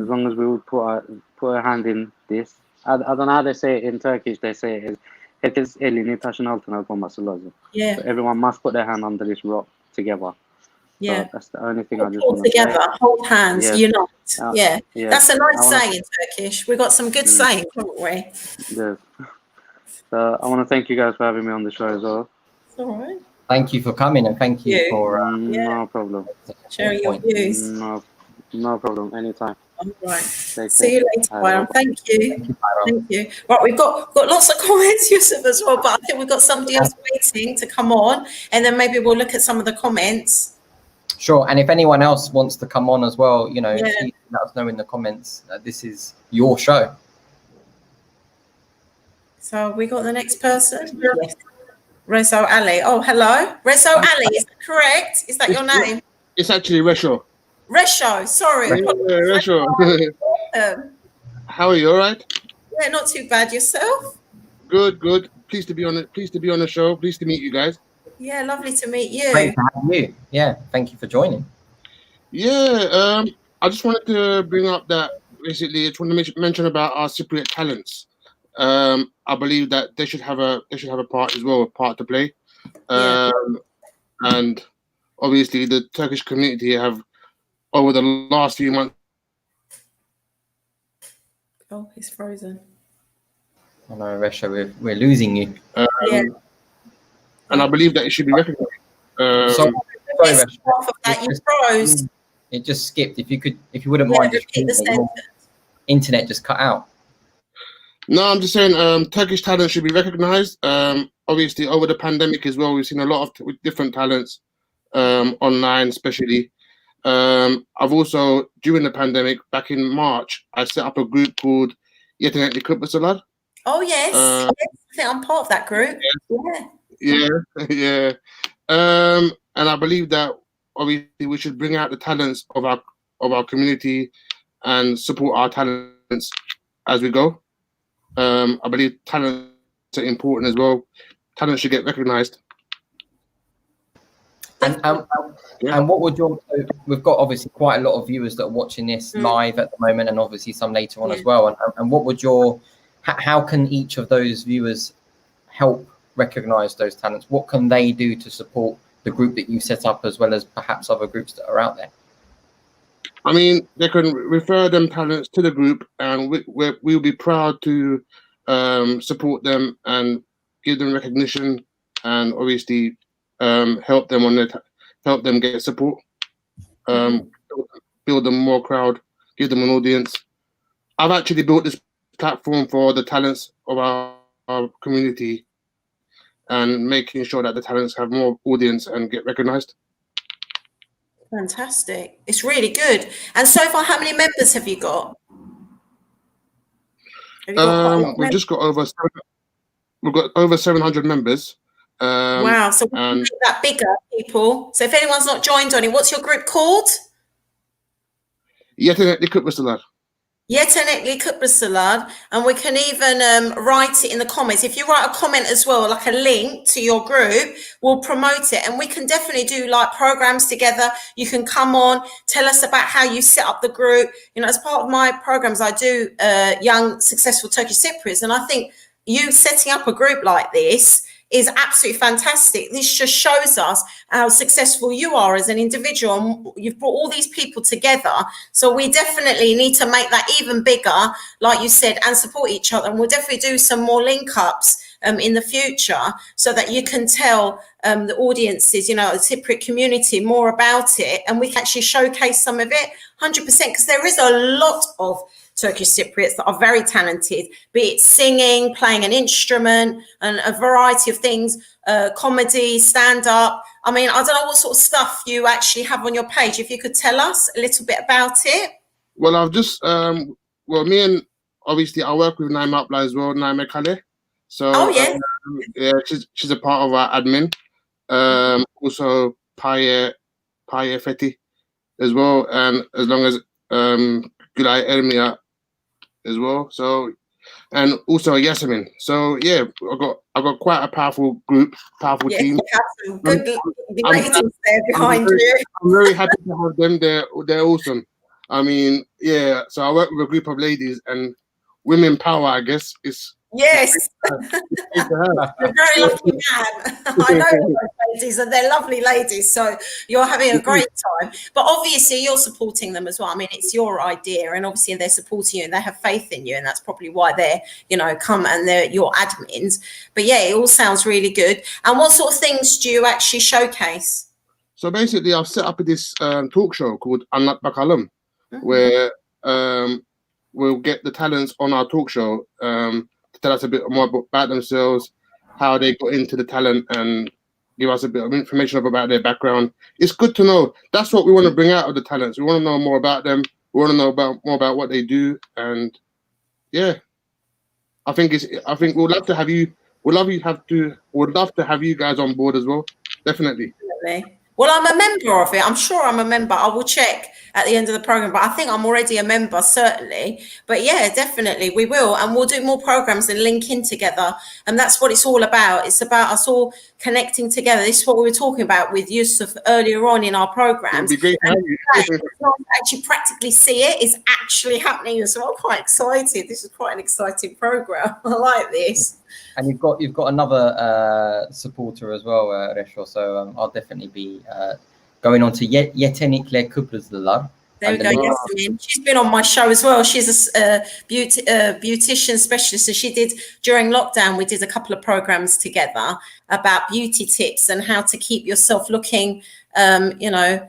As long as we would put a hand in this. I don't know how they say it in Turkish. They say it is yeah. So everyone must put their hand under this rock together. Yeah, so that's the only thing I just all want to together, say. Hold hands, yes. Unite. Yes. That's a nice saying in Turkish. We've got some good sayings, haven't we? Yes. So I want to thank you guys for having me on the show as well. It's all right. Thank you for coming and thank you for no problem. Sharing your views. No problem. Anytime. All right. See you later, Byron. Thank you. Thank you. Right, we've got lots of comments, Yusuf, as well, but I think we've got somebody else waiting to come on, and then maybe we'll look at some of the comments. Sure, and if anyone else wants to come on as well, you know, please let us know in the comments. This is your show. So we got the next person. Yes. Rezo Ali. Oh, hello. Rezo Ali, is that correct? Is that your name? It's actually Resho. Resho, sorry. Resho. How are you? All right? Yeah, not too bad. Yourself? Good. Pleased to be on it. Pleased to be on the show. Pleased to meet you guys. Yeah, lovely to meet you. Great to have you. Yeah, thank you for joining. Yeah, I just wanted to bring up that basically I just want to mention about our Cypriot talents. I believe that they should have a part as well, a part to play. And obviously the Turkish community have over the last few months. Oh, he's frozen. Oh no, Resha, we're losing you. And I believe that it should be recognized. Sorry, Resha. You froze. It just skipped. If you wouldn't mind, internet just cut out. No, I'm just saying Turkish talent should be recognized. Obviously, over the pandemic as well, we've seen a lot of different talents online, especially. I've also, during the pandemic, back in March, I set up a group called Yetenekli Kıbrıslılar. Oh yes, Uh, yes. I think I'm part of that group. Yeah, yeah. And I believe that obviously we should bring out the talents of our community and support our talents as we go. I believe talents are important as well. Talent should get recognised. And what would your, so we've got obviously quite a lot of viewers that are watching this live at the moment, and obviously some later on as well. And what would your, how can each of those viewers help recognise those talents? What can they do to support the group that you set up, as well as perhaps other groups that are out there? I mean, they can refer them talents to the group, and we'll be proud to support them and give them recognition, and obviously help them on their help them get support, build them more crowd, give them an audience. I've actually built this platform for the talents of our community, and making sure that the talents have more audience and get recognized. Fantastic. It's really good. And so far, how many members have you got? We've just got over 700 members. Wow. So we can make that bigger, people. So if anyone's not joined on it, what's your group called? Yetenekli Kıbrıslılar. Yetenekli Kıbrıslılar, and we can even write it in the comments. If you write a comment as well, like a link to your group, we'll promote it, and we can definitely do like programs together. You can come on, tell us about how you set up the group. You know, as part of my programs, I do young successful Turkish Cypriots, and I think you setting up a group like this is absolutely fantastic. This just shows us how successful you are as an individual, and you've brought all these people together. So we definitely need to make that even bigger, like you said, and support each other. And we'll definitely do some more link ups in the future, so that you can tell the audiences, you know, the Cypriot community more about it, and we can actually showcase some of it 100%, because there is a lot of Turkish Cypriots that are very talented, be it singing, playing an instrument, and a variety of things, comedy, stand-up. I mean, I don't know what sort of stuff you actually have on your page. If you could tell us a little bit about it. Well, I've just, me and obviously I work with Naima Upla as well, Naima Kale. So, oh, yes. Yeah, she's a part of our admin. Also, Paye Feti as well, and as long as Gülay Ermia as well. So, and also Yasemin. So yeah, I've got quite a powerful group, powerful team. You have some good ladies there behind you. I'm very happy to have them. They're awesome. I mean, yeah. So I work with a group of ladies, and women power, I guess, is. Yes, you're a very lucky man. I know those ladies, and they're lovely ladies. So you're having a great time. But obviously, you're supporting them as well. I mean, it's your idea, and obviously they're supporting you, and they have faith in you, and that's probably why they're, you know, come and they're your admins. But yeah, it all sounds really good. And what sort of things do you actually showcase? So basically, I've set up this talk show called Anlat Bakalım, where we'll get the talents on our talk show. Tell us a bit more about themselves, how they got into the talent, and give us a bit of information about their background. It's good to know. That's what we want to bring out of the talents. We want to know more about them. We want to know more about what they do, and yeah, I think we'd love to have you. We'd love to have you guys on board as well. Definitely. Well, I'm a member of it. I'm sure I'm a member. I will check at the end of the program, but I think I'm already a member, certainly. But yeah, definitely we will. And we'll do more programs and link in together. And that's what it's all about. It's about us all connecting together. This is what we were talking about with Yusuf earlier on in our programs. It'd be great to have you. Actually practically see it is actually happening as well. I'm quite excited. This is quite an exciting program. I like this. And you've got another supporter as well, Resho. So I'll definitely be going on to Yetenekli Kıbrıslılar. There we go, Yasemin. She's been on my show as well. She's a beautician specialist. So she did, during lockdown, we did a couple of programs together about beauty tips and how to keep yourself looking, you know,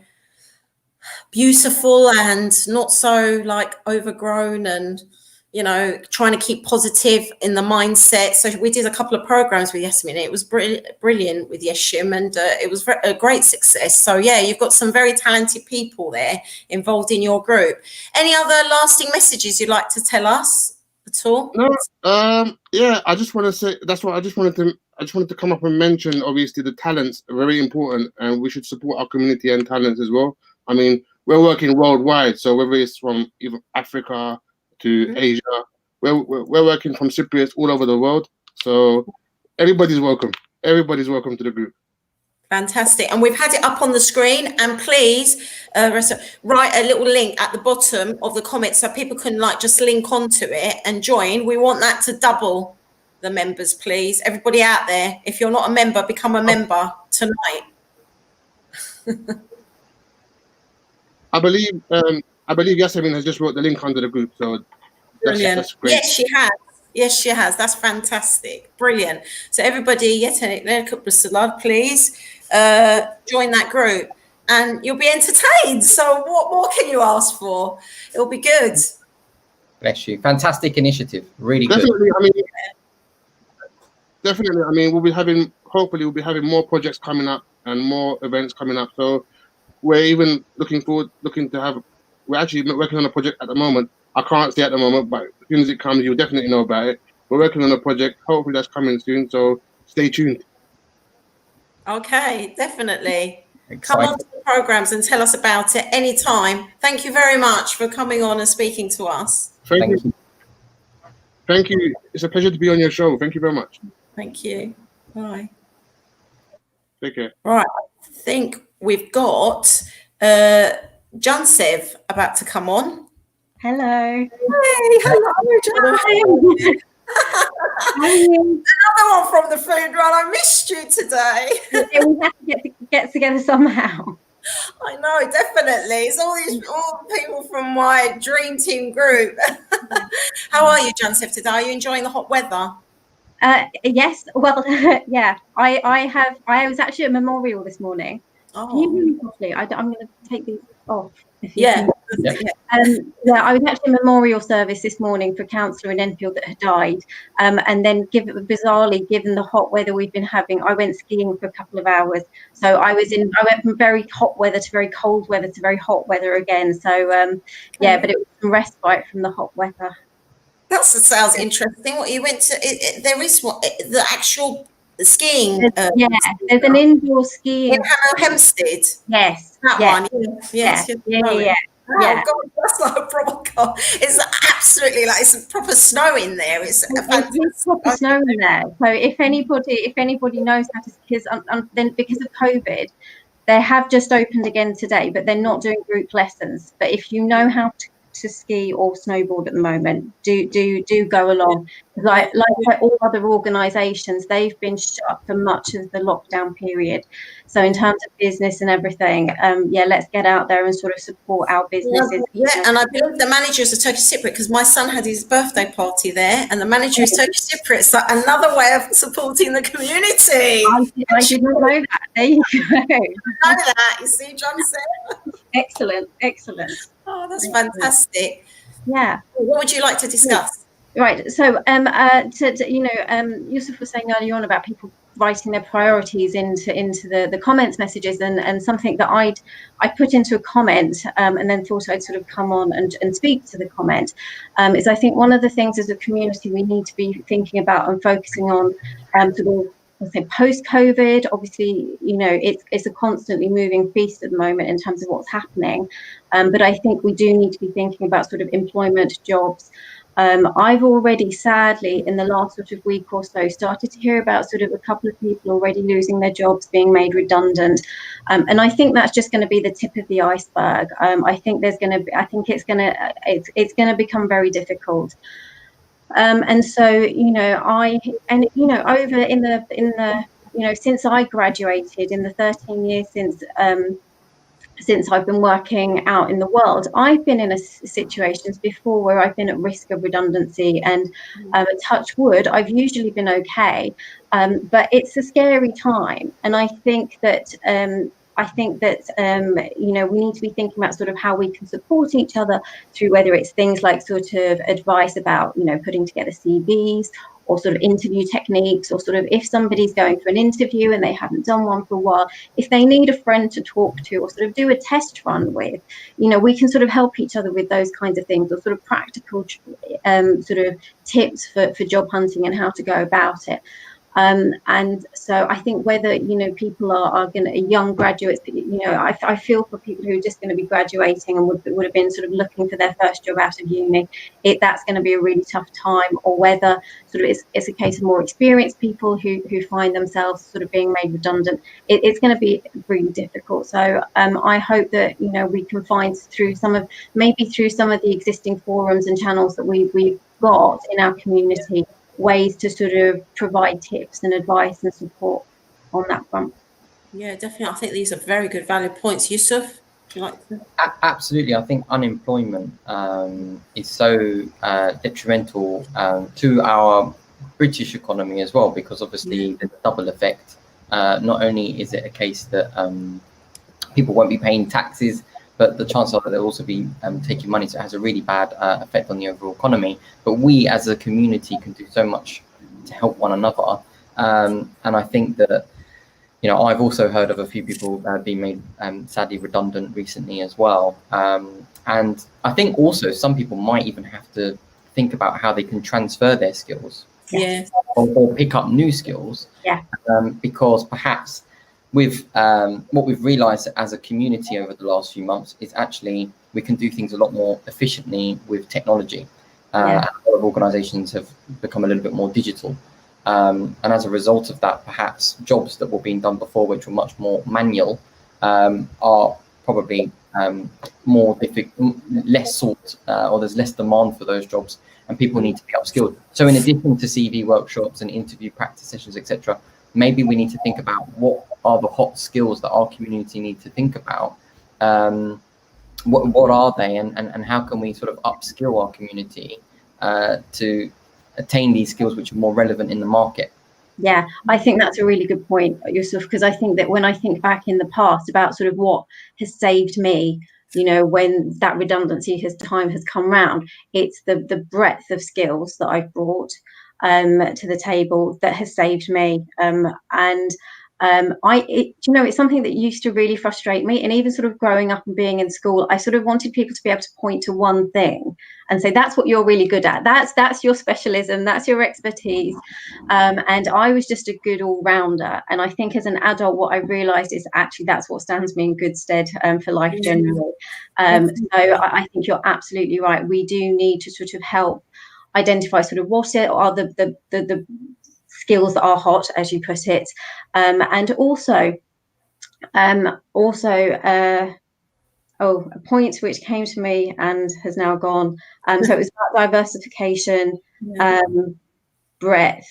beautiful and not so like overgrown, and you know, trying to keep positive in the mindset. So we did a couple of programs with Yasemin. It was brilliant with Yeshim, and it was a great success. So yeah, you've got some very talented people there involved in your group. Any other lasting messages you'd like to tell us at all? No, yeah, I just want to say that's what I just wanted to come up and mention. Obviously, the talents are very important, and we should support our community and talents as well. I mean, we're working worldwide, so whether it's from even Africa to Asia, we're working from Cypriots all over the world. So everybody's welcome. Everybody's welcome to the group. Fantastic. And we've had it up on the screen, and please write a little link at the bottom of the comments so people can just link onto it and join. We want that to double the members, please. Everybody out there, if you're not a member, become a member tonight. I believe Yasemin has just wrote the link under the group, so that's great. Yes, she has. Yes, she has. That's fantastic. Brilliant. So everybody, please join that group and you'll be entertained. So what more can you ask for? It'll be good. Bless you. Fantastic initiative. Really Definitely, good. Definitely. I mean, hopefully we'll be having more projects coming up and more events coming up. So we're even we're actually working on a project at the moment. I can't say at the moment, but as soon as it comes, you'll definitely know about it. We're working on a project. Hopefully that's coming soon. So stay tuned. Okay, definitely. Exciting. Come on to the programs and tell us about it anytime. Thank you very much for coming on and speaking to us. Thank you. Thank you. It's a pleasure to be on your show. Thank you very much. Thank you. Bye. Take care. Right. I think we've got Jansev about to come on. Hello. Hey, hello, Jansev. Another one from the food run. I missed you today. Yeah, we have to get together somehow. I know, definitely. It's all the people from my dream team group. How are you, Jansev, today? Are you enjoying the hot weather? Yes. Well, yeah. I was actually at Memorial this morning. Oh. Can you hear me properly? I'm going to take these off. Yeah. I was actually at a memorial service this morning for a councillor in Enfield that had died. And then bizarrely, given the hot weather we've been having, I went skiing for a couple of hours. So I went from very hot weather to very cold weather to very hot weather again. So but it was some respite from the hot weather. That sounds interesting. What you went to? There is the actual skiing. There's an indoor skiing in Hempstead. Yes, that one. Yes. Yeah. Oh God, that's like a proper. It's absolutely it's proper snow in there. It's proper snow in there. So if anybody knows how to, then because of COVID, they have just opened again today, but they're not doing group lessons. But if you know how to ski or snowboard at the moment, do go along. Like all other organisations, they've been shut for much of the lockdown period. So in terms of business and everything, let's get out there and sort of support our businesses. Yeah, and I believe the manager is a Turkish Cypriot because my son had his birthday party there, and the manager is Turkish Cypriot. So another way of supporting the community. I did not know that. There you go. I know that. You see, John said. Excellent. Oh, that's fantastic. Yeah. What would you like to discuss? Right. So, Yusuf was saying earlier on about people writing their priorities into the comments messages, and something that I put into a comment and then thought I'd sort of come on and speak to the comment is I think one of the things as a community we need to be thinking about and focusing on post-COVID. Obviously, it's a constantly moving feast at the moment in terms of what's happening. But I think we do need to be thinking about sort of employment, jobs. I've already, sadly, in the last sort of week or so, started to hear about sort of a couple of people already losing their jobs, being made redundant. And I think that's just going to be the tip of the iceberg. I think it's going to become very difficult. And so, over in the since I graduated, in the 13 years since I've been working out in the world, I've been in situations before where I've been at risk of redundancy, and touch wood, I've usually been okay. But it's a scary time, and I think that we need to be thinking about sort of how we can support each other through whether it's things like sort of advice about putting together CVs, or sort of interview techniques, or sort of if somebody's going for an interview and they haven't done one for a while, if they need a friend to talk to or sort of do a test run with, you know, we can sort of help each other with those kinds of things, or sort of practical sort of tips for job hunting and how to go about it. And so I think whether, you know, people are going to, young graduates, you know, I feel for people who are just going to be graduating and would have been sort of looking for their first job out of uni, that's going to be a really tough time. Or whether sort of it's a case of more experienced people who find themselves sort of being made redundant, it's going to be really difficult. So I hope that, you know, we can find through some of the existing forums and channels that we've got in our community, ways to sort of provide tips and advice and support on that front. Yeah, definitely. I think these are very good, valid points. Yusuf, would you like to? Absolutely. I think unemployment is so detrimental to our British economy as well, because obviously there's a double effect. Not only is it a case that people won't be paying taxes, but the chances are that they'll also be taking money, so it has a really bad effect on the overall economy. But we as a community can do so much to help one another. And I think that, you know, I've also heard of a few people being made sadly redundant recently as well. And I think also some people might even have to think about how they can transfer their skills, or pick up new skills, because perhaps with what we've realized as a community over the last few months is actually we can do things a lot more efficiently with technology. And a lot of organizations have become a little bit more digital. And as a result of that, perhaps jobs that were being done before, which were much more manual, are probably more difficult, less sought, or there's less demand for those jobs, and people need to be upskilled. So in addition to CV workshops and interview practice sessions, etc., maybe we need to think about what are the hot skills that our community need to think about. What are they, and how can we sort of upskill our community to attain these skills which are more relevant in the market? Yeah, I think that's a really good point, Yusuf, because I think that when I think back in the past about sort of what has saved me, you know, when that redundancy time has come round, it's the breadth of skills that I've brought to the table that has saved me. You know, it's something that used to really frustrate me. And even sort of growing up and being in school, I sort of wanted people to be able to point to one thing and say, that's what you're really good at. That's your specialism. That's your expertise. And I was just a good all-rounder. And I think as an adult, what I realized is actually that's what stands me in good stead for life generally. So I think you're absolutely right. We do need to sort of help identify sort of what are the skills that are hot, as you put it, and also a point which came to me and has now gone. So it was about diversification, breadth.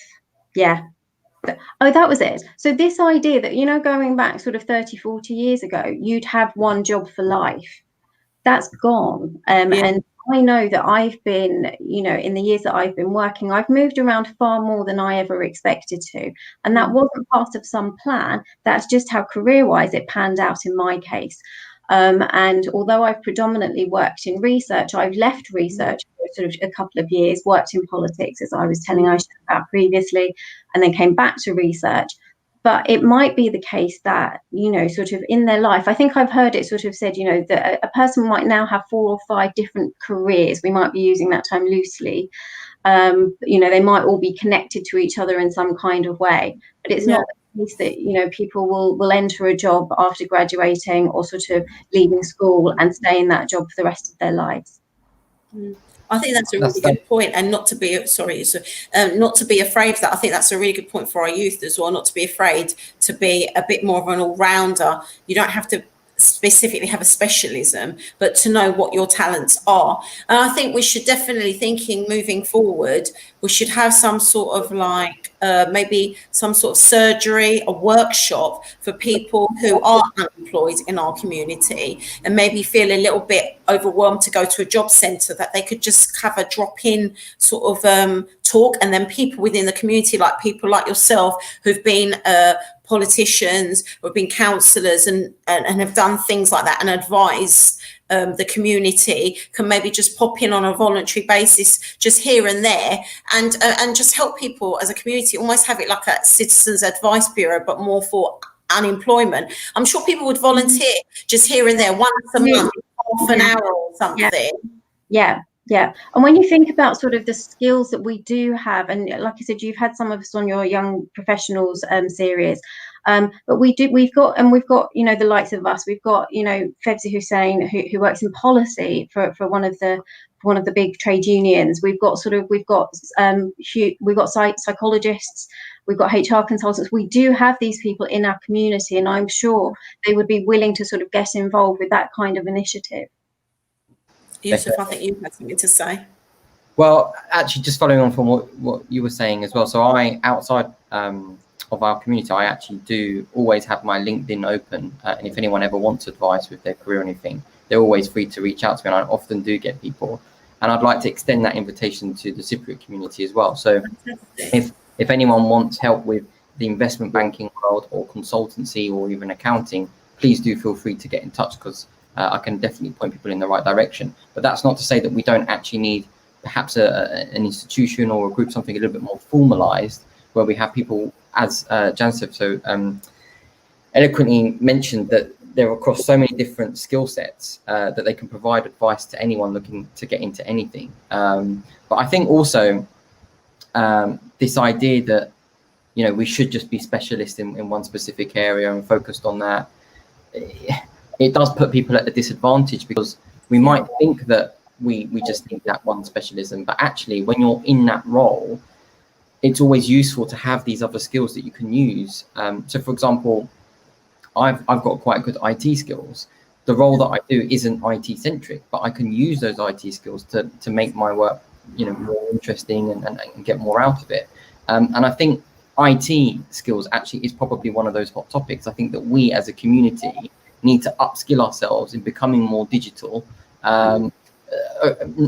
Oh, that was it. So this idea that, you know, going back sort of 30, 40 years ago, you'd have one job for life. That's gone. And I know that I've been, you know, in the years that I've been working, I've moved around far more than I ever expected to. And that wasn't part of some plan. That's just how career-wise it panned out in my case. And although I've predominantly worked in research, I've left research for sort of a couple of years, worked in politics, as I was telling Ayşen about previously, and then came back to research. But it might be the case that, you know, sort of in their life, I think I've heard it sort of said, you know, that a person might now have 4 or 5 different careers. We might be using that term loosely. You know, they might all be connected to each other in some kind of way. But it's not the case that, you know, people will enter a job after graduating or sort of leaving school and stay in that job for the rest of their lives. I think that's a really good point, and not to be not to be afraid of that. I think that's a really good point for our youth as well, not to be afraid to be a bit more of an all-rounder. You don't have to specifically have a specialism, but to know what your talents are. And I think we should definitely, thinking moving forward, we should have some sort of like maybe some sort of surgery, a workshop for people who are unemployed in our community and maybe feel a little bit overwhelmed to go to a job centre, that they could just have a drop-in sort of talk, and then people within the community, like people like yourself who've been politicians, who've been councillors and have done things like that and advise the community can maybe just pop in on a voluntary basis, just here and there, and just help people as a community, almost have it like a citizens advice bureau, but more for unemployment. I'm sure people would volunteer just here and there, once a month, half an hour or something. Yeah. And when you think about sort of the skills that we do have, and like I said, you've had some of us on your young professionals series, but we've got the likes of us. We've got Febzi Hussein, who works in policy for one of the big trade unions. We've got psychologists. We've got HR consultants. We do have these people in our community, and I'm sure they would be willing to sort of get involved with that kind of initiative. Yusuf, I think you had something to say. Well, actually, just following on from what you were saying as well. So outside of our community, I actually do always have my LinkedIn open. And if anyone ever wants advice with their career or anything, they're always free to reach out to me. And I often do get people. And I'd like to extend that invitation to the Cypriot community as well. So if anyone wants help with the investment banking world or consultancy or even accounting, please do feel free to get in touch, because I can definitely point people in the right direction. But that's not to say that we don't actually need perhaps an institution or a group, something a little bit more formalized, where we have people, as Jansef so eloquently mentioned, that they're across so many different skill sets that they can provide advice to anyone looking to get into anything. But I think also this idea that we should just be specialists in one specific area and focused on that, it does put people at a disadvantage, because we might think that we just need that one specialism, but actually when you're in that role, it's always useful to have these other skills that you can use. So for example, I've got quite good IT skills. The role that I do isn't IT centric, but I can use those IT skills to make my work more interesting and get more out of it. And I think IT skills actually is probably one of those hot topics. I think that we as a community need to upskill ourselves in becoming more digital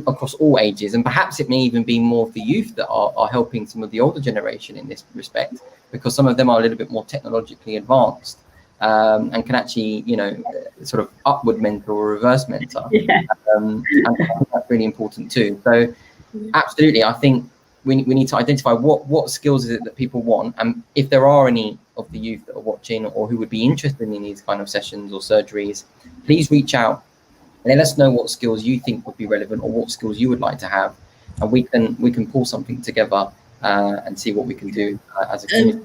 across all ages, and perhaps it may even be more of the youth that are helping some of the older generation in this respect, because some of them are a little bit more technologically advanced and can actually sort of upward mentor or reverse mentor. And that's really important too. So absolutely, I think we need to identify what skills is it that people want, and if there are any of the youth that are watching or who would be interested in these kind of sessions or surgeries, please reach out and let us know what skills you think would be relevant or what skills you would like to have, and we can pull something together and see what we can do as a community.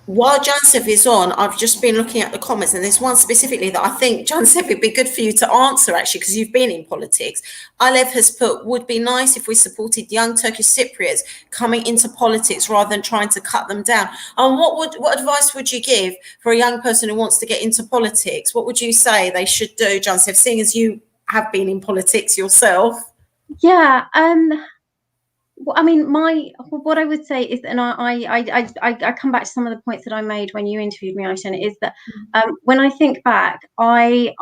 While Jansef is on, I've just been looking at the comments, and there's one specifically that I think, Jansef, it'd be good for you to answer, actually, because you've been in politics. Alev has put, would be nice if we supported young Turkish Cypriots coming into politics rather than trying to cut them down. And what advice would you give for a young person who wants to get into politics? What would you say they should do, Jansef, seeing as you have been in politics yourself? Yeah, I mean, what I would say is, and I come back to some of the points that I made when you interviewed me, Ayşen, is that when I think back, I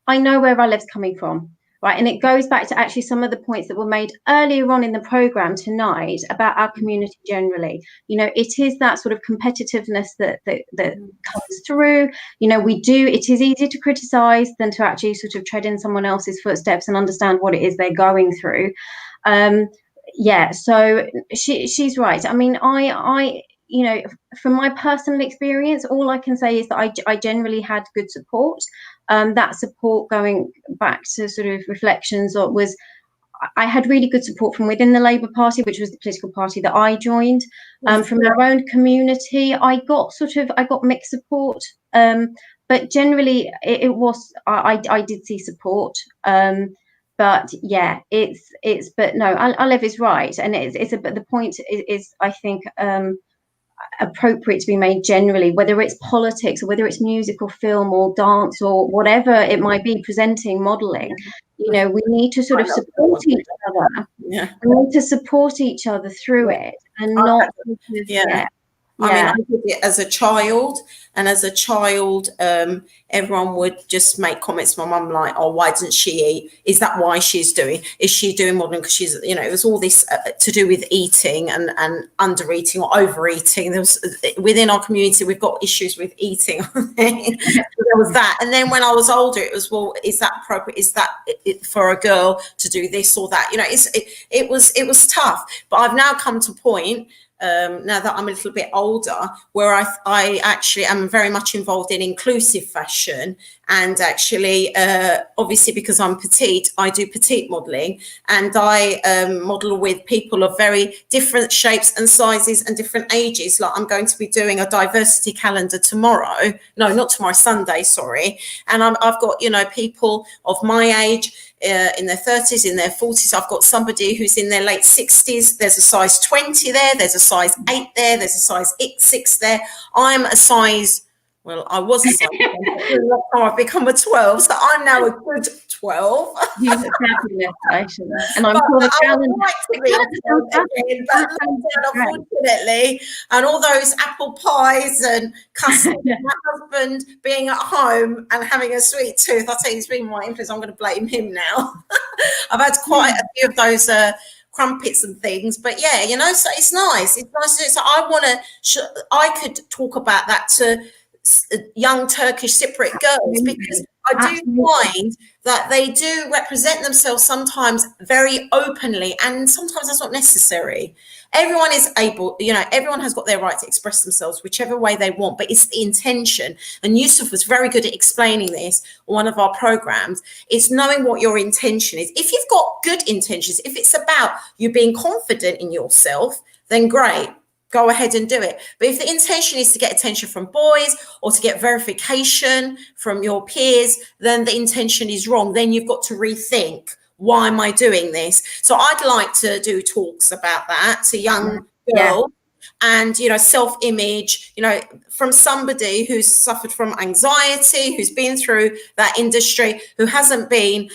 know where Alev's coming from, right? And it goes back to actually some of the points that were made earlier on in the program tonight about our community generally. It is that sort of competitiveness that comes through. It is easier to criticize than to actually sort of tread in someone else's footsteps and understand what it is they're going through. So she's right. I mean, I from my personal experience, all I can say is that I generally had good support. That support, going back to sort of reflections, was I had really good support from within the Labour Party, which was the political party that I joined. From our own community, I got mixed support, but generally it was I did see support. But yeah, but no, Alev is right, and but the point is I think appropriate to be made generally, whether it's politics or whether it's music or film or dance or whatever it might be, presenting, modeling. We need to sort of support each other. We need to support each other through it, and not. I mean, I did it as a child, and as a child, everyone would just make comments to my mum like, "Oh, why doesn't she eat? Is that why she's doing? Is she doing modelling because she's, you know?" It was all this to do with eating and under eating or overeating. There was within our community, we've got issues with eating. So there was that, and then when I was older, it was, well, is that appropriate? Is that for a girl to do this or that? You know, it was tough, but I've now come to a point. Now that I'm a little bit older, where I actually am very much involved in inclusive fashion, and actually, obviously, because I'm petite, I do petite modelling, and I model with people of very different shapes and sizes and different ages. Like, I'm going to be doing a diversity calendar tomorrow. No, not tomorrow, Sunday, sorry. And I've got, you know, people of my age, in their 30s, in their 40s. I've got somebody who's in their late 60s. There's a size 20 there. There's a size 8 there. There's a size 6 there. I'm a size, well, I was a size 10, but I've become a 12. So I'm now a good 12. You look fabulous, Ayşen. And I'm sure the calendar. Unfortunately, and all those apple pies and custard, my husband being at home and having a sweet tooth, I tell you, he's been my influence. I'm going to blame him now. I've had quite a few of those crumpets and things, but yeah, you know, so it's nice. It's nice to do. So I could talk about that to young Turkish Cypriot girls, because I do find that they do represent themselves sometimes very openly, and sometimes that's not necessary. Everyone is able, you know, everyone has got their right to express themselves whichever way they want, but it's the intention. And Yusuf was very good at explaining this on one of our programs. It's knowing what your intention is. If you've got good intentions, if it's about you being confident in yourself, then great. Go ahead and do it. But if the intention is to get attention from boys or to get verification from your peers, then the intention is wrong. Then you've got to rethink, why am I doing this? So I'd like to do talks about that to young girls. And, you know, self-image, you know, from somebody who's suffered from anxiety, who's been through that industry, who hasn't been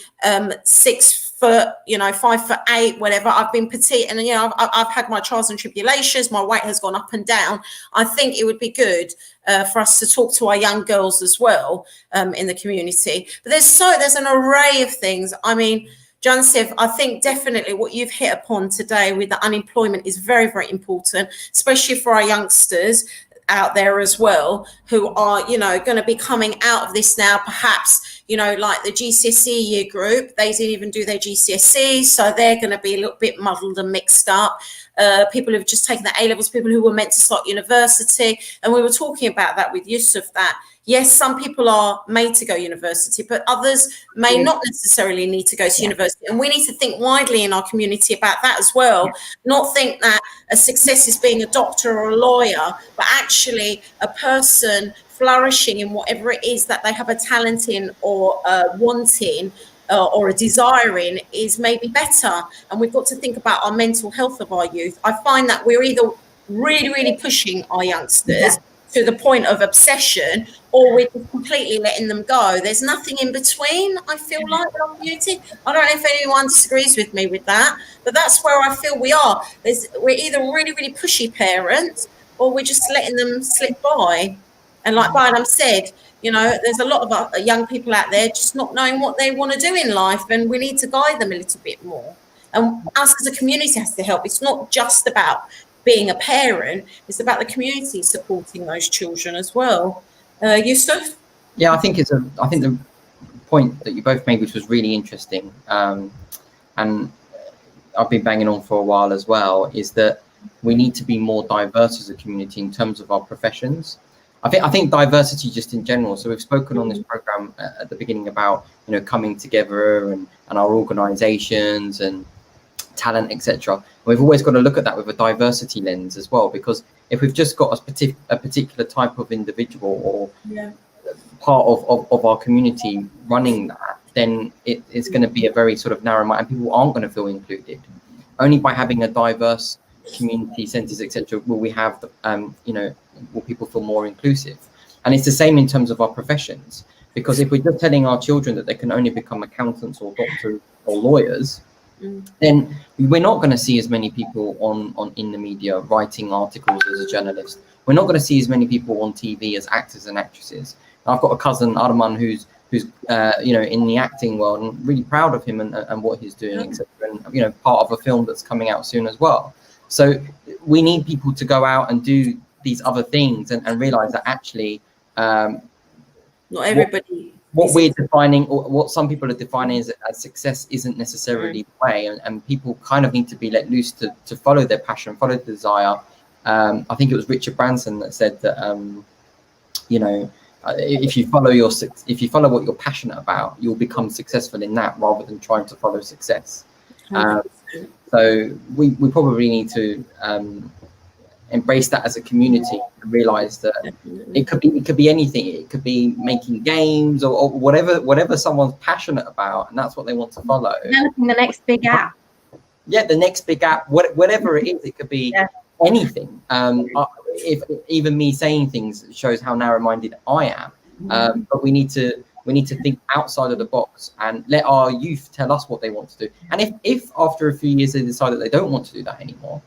6 foot, you know, 5'8", whatever. I've been petite, and, you know, I've had my trials and tribulations. My weight has gone up and down. I think it would be good for us to talk to our young girls as well in the community. But there's an array of things. I mean, Jansev, I think definitely what you've hit upon today with the unemployment is very, very important, especially for our youngsters out there as well, who are, you know, going to be coming out of this now, perhaps, you know, like the GCSE year group, they didn't even do their GCSE, so they're going to be a little bit muddled and mixed up. People who've just taken the A-levels, people who were meant to start university. And we were talking about that with Yusuf, that yes, some people are made to go university, but others may not necessarily need to go to university. And we need to think widely in our community about that as well. Not think that a success is being a doctor or a lawyer, but actually a person flourishing in whatever it is that they have a talent in or wanting or a desire in is maybe better. And we've got to think about our mental health of our youth. I find that we're either really, really pushing our youngsters to the point of obsession, or we're completely letting them go. There's nothing in between, I feel like, in our community. I don't know if anyone disagrees with me with that, but that's where I feel we are. We're either really, really pushy parents, or we're just letting them slip by. And like Bynum said, you know, there's a lot of young people out there just not knowing what they want to do in life, and we need to guide them a little bit more. And us as a community has to help. It's not just about being a parent, it's about the community supporting those children as well. Yusuf? Yeah, I think the point that you both made, which was really interesting, and I've been banging on for a while as well, is that we need to be more diverse as a community in terms of our professions. I think diversity just in general. So we've spoken on this program at the beginning about, you know, coming together and our organizations and talent, etc. We've always got to look at that with a diversity lens as well, because if we've just got a particular type of individual or part of our community running that, then it's going to be a very sort of narrow mind, and people aren't going to feel included. Only by having a diverse community centres, etc., will we have you know, will people feel more inclusive. And it's the same in terms of our professions, because if we're just telling our children that they can only become accountants or doctors or lawyers, then we're not going to see as many people on in the media writing articles as a journalist. We're not going to see as many people on TV as actors and actresses. And I've got a cousin, Arman, who's in the acting world, and really proud of him and what he's doing, etc. And part of a film that's coming out soon as well. So we need people to go out and do these other things and realize that actually not everybody what we're defining, or what some people are defining as success, isn't necessarily the way, and people kind of need to be let loose to follow their passion, follow the desire. I think it was Richard Branson that said that if you follow what you're passionate about, you'll become successful in that rather than trying to follow success. So we probably need to embrace that as a community and realize that it could be anything. It could be making games or whatever someone's passionate about, and that's what they want to follow. Developing the next big app. Yeah, the next big app, whatever it is, it could be anything. If even me saying things shows how narrow-minded I am, but we need to think outside of the box and let our youth tell us what they want to do. And if after a few years they decide that they don't want to do that anymore,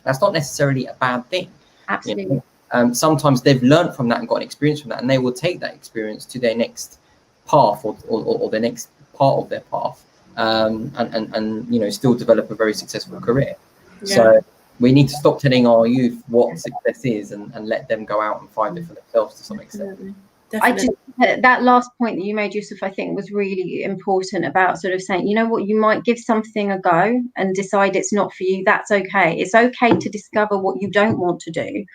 that's not necessarily a bad thing. Absolutely. Sometimes they've learned from that and got an experience from that, and they will take that experience to their next path or the next part of their path, and still develop a very successful career. So we need to stop telling our youth what success is and let them go out and find it for themselves to some extent. That last point that you made, Yusuf, I think was really important, about sort of saying, you know what, you might give something a go and decide it's not for you. That's okay. It's okay to discover what you don't want to do.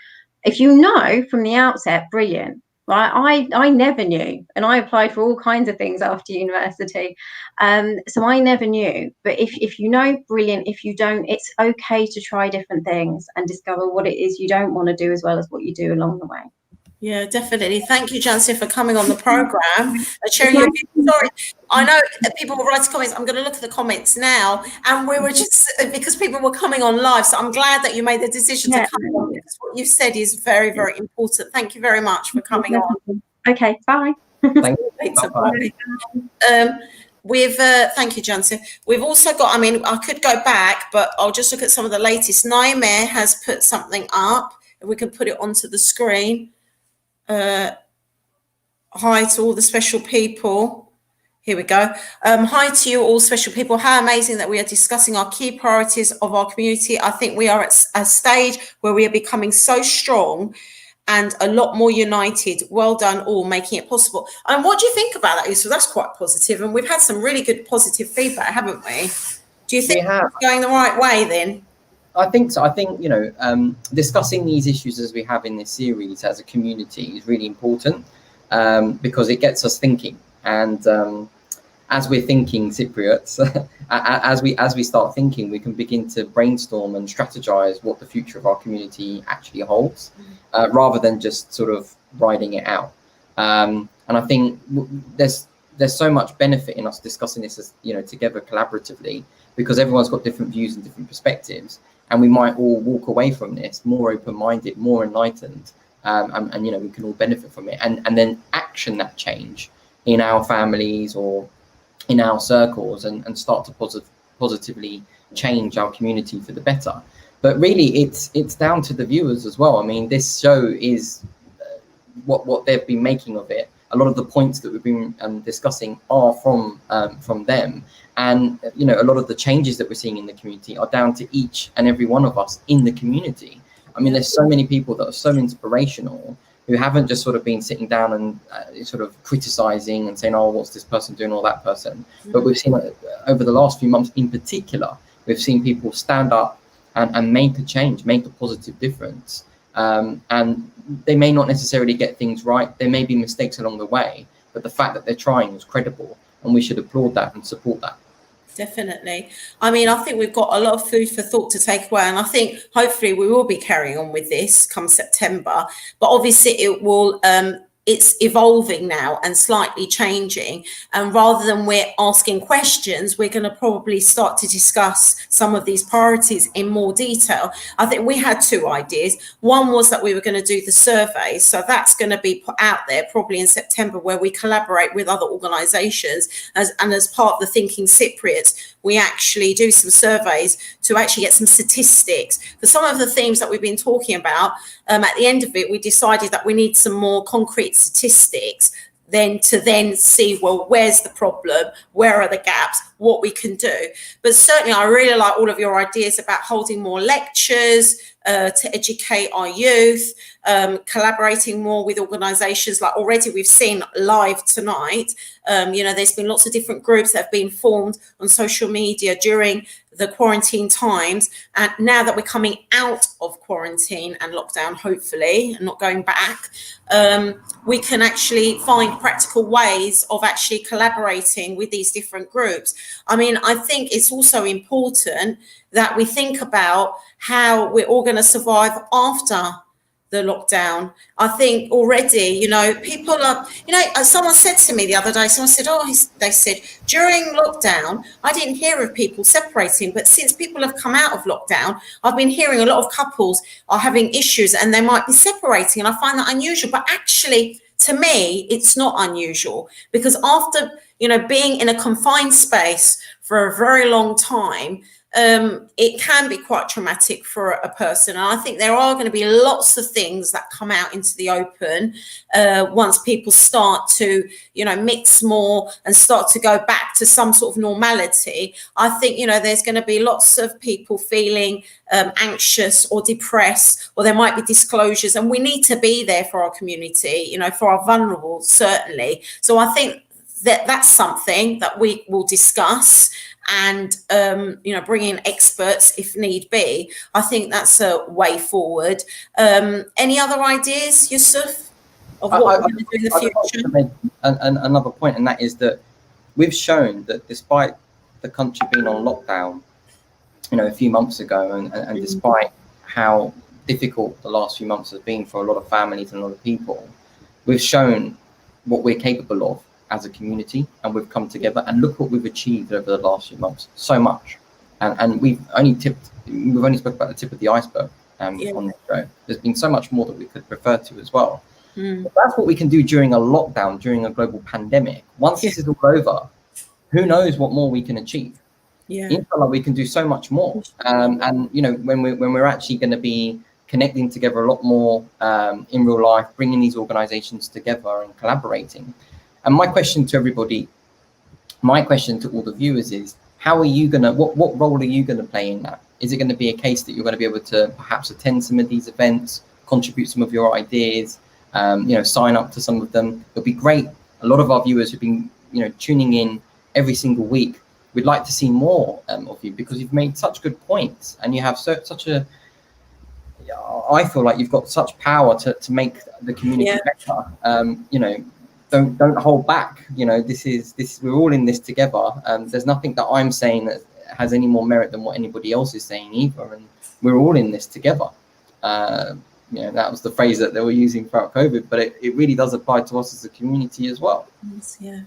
If you know from the outset, brilliant. Right? I never knew, and I applied for all kinds of things after university. So I never knew. But if you know, brilliant. If you don't, it's okay to try different things and discover what it is you don't want to do, as well as what you do along the way. Yeah, definitely. Thank you, Jancy, for coming on the program and sharing your views. Sorry, I know people were writing comments. I'm going to look at the comments now, and we were just because people were coming on live. So I'm glad that you made the decision to come on, because what you said is very, very important. Thank you very much for coming on. Okay, bye. Thank you. Bye. Thank you, Jancy. We've also got, I could go back, but I'll just look at some of the latest. Naime has put something up. If we can put it onto the screen. Hi to all the special people. Here we go. Hi to you all special people. How amazing that we are discussing our key priorities of our community. I think we are at a stage where we are becoming so strong and a lot more united. Well done all, making it possible. And what do you think about that, Yusuf? That's quite positive, and we've had some really good positive feedback, haven't we? Do you think it's going the right way then? I think so. I think, discussing these issues as we have in this series as a community is really important, because it gets us thinking. And as we're thinking Cypriots, as we start thinking, we can begin to brainstorm and strategize what the future of our community actually holds, rather than just sort of riding it out. And I think there's so much benefit in us discussing this as, together collaboratively, because everyone's got different views and different perspectives. And we might all walk away from this more open-minded, more enlightened, and we can all benefit from it, and then action that change in our families or in our circles, and start to positively change our community for the better. But really, it's down to the viewers as well. This show is what they've been making of it. A lot of the points that we've been discussing are from them. And, a lot of the changes that we're seeing in the community are down to each and every one of us in the community. There's so many people that are so inspirational, who haven't just sort of been sitting down and sort of criticizing and saying, oh, what's this person doing, or that person. But we've seen over the last few months in particular, we've seen people stand up and make a change, make a positive difference. And they may not necessarily get things right. There may be mistakes along the way, but the fact that they're trying is credible, and we should applaud that and support that. Definitely. I think we've got a lot of food for thought to take away, and I think hopefully we will be carrying on with this come September. But obviously it will it's evolving now and slightly changing. And rather than we're asking questions, we're going to probably start to discuss some of these priorities in more detail. I think we had two ideas. One was that we were going to do the surveys. So that's going to be put out there probably in September, where we collaborate with other organisations. And as part of the Thinking Cypriots, we actually do some surveys to actually get some statistics for some of the themes that we've been talking about. At the end of it, we decided that we need some more concrete statistics to see, well, where's the problem, where are the gaps, what we can do. But certainly I really like all of your ideas about holding more lectures to educate our youth, collaborating more with organisations. Like already we've seen live tonight, there's been lots of different groups that have been formed on social media during the quarantine times, and now that we're coming out of quarantine and lockdown, hopefully, and not going back, we can actually find practical ways of actually collaborating with these different groups. I mean, I think it's also important that we think about how we're all going to survive after the lockdown. I think already, people are, someone said to me the other day, someone said, they said, during lockdown, I didn't hear of people separating, but since people have come out of lockdown, I've been hearing a lot of couples are having issues and they might be separating. And I find that unusual, but actually, to me, it's not unusual, because after, being in a confined space for a very long time, it can be quite traumatic for a person. And I think there are going to be lots of things that come out into the open once people start to, mix more and start to go back to some sort of normality. I think, there's going to be lots of people feeling anxious or depressed, or there might be disclosures, and we need to be there for our community, for our vulnerable, certainly. So I think that's something that we will discuss, and bring in experts if need be. I think that's a way forward. Any other ideas, Yusuf, of what we're going to do in the future? To make another point, and that is that we've shown that despite the country being on lockdown, a few months ago, and despite how difficult the last few months has been for a lot of families and a lot of people, we've shown what we're capable of as a community, and we've come together, and look what we've achieved over the last few months. So much, and we've only spoke about the tip of the iceberg on this show. There's been so much more that we could refer to as well. But that's what we can do during a lockdown, during a global pandemic. Once this is all over, who knows what more we can achieve? Inshallah, we can do so much more. And when we're actually going to be connecting together a lot more in real life, bringing these organizations together and collaborating. And my question to everybody, my question to all the viewers is, how are you going to, what role are you going to play in that? Is it going to be a case that you're going to be able to perhaps attend some of these events, contribute some of your ideas, sign up to some of them? It'll be great. A lot of our viewers who've been, tuning in every single week, we'd like to see more of you, because you've made such good points, and you have such a, I feel like you've got such power to make the community better. Don't hold back. We're all in this together. There's nothing that I'm saying that has any more merit than what anybody else is saying either, and we're all in this together. That was the phrase that they were using throughout COVID, but it really does apply to us as a community as well. Yeah,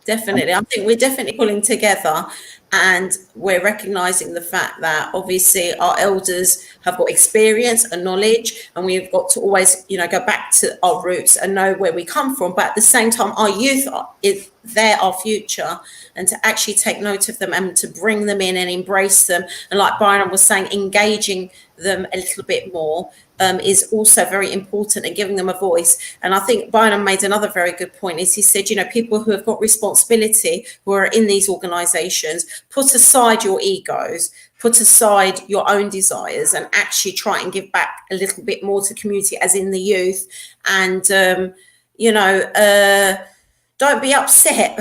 definitely. I think we're definitely pulling together, and we're recognizing the fact that obviously our elders have got experience and knowledge, and we've got to always, go back to our roots and know where we come from. But at the same time, our youth they're our future, and to actually take note of them and to bring them in and embrace them. And like Byron was saying, engaging them a little bit more is also very important, and giving them a voice. And I think Byron made another very good point, is he said, people who have got responsibility, who are in these organizations, put aside your egos, put aside your own desires, and actually try and give back a little bit more to the community, as in the youth. And, don't be upset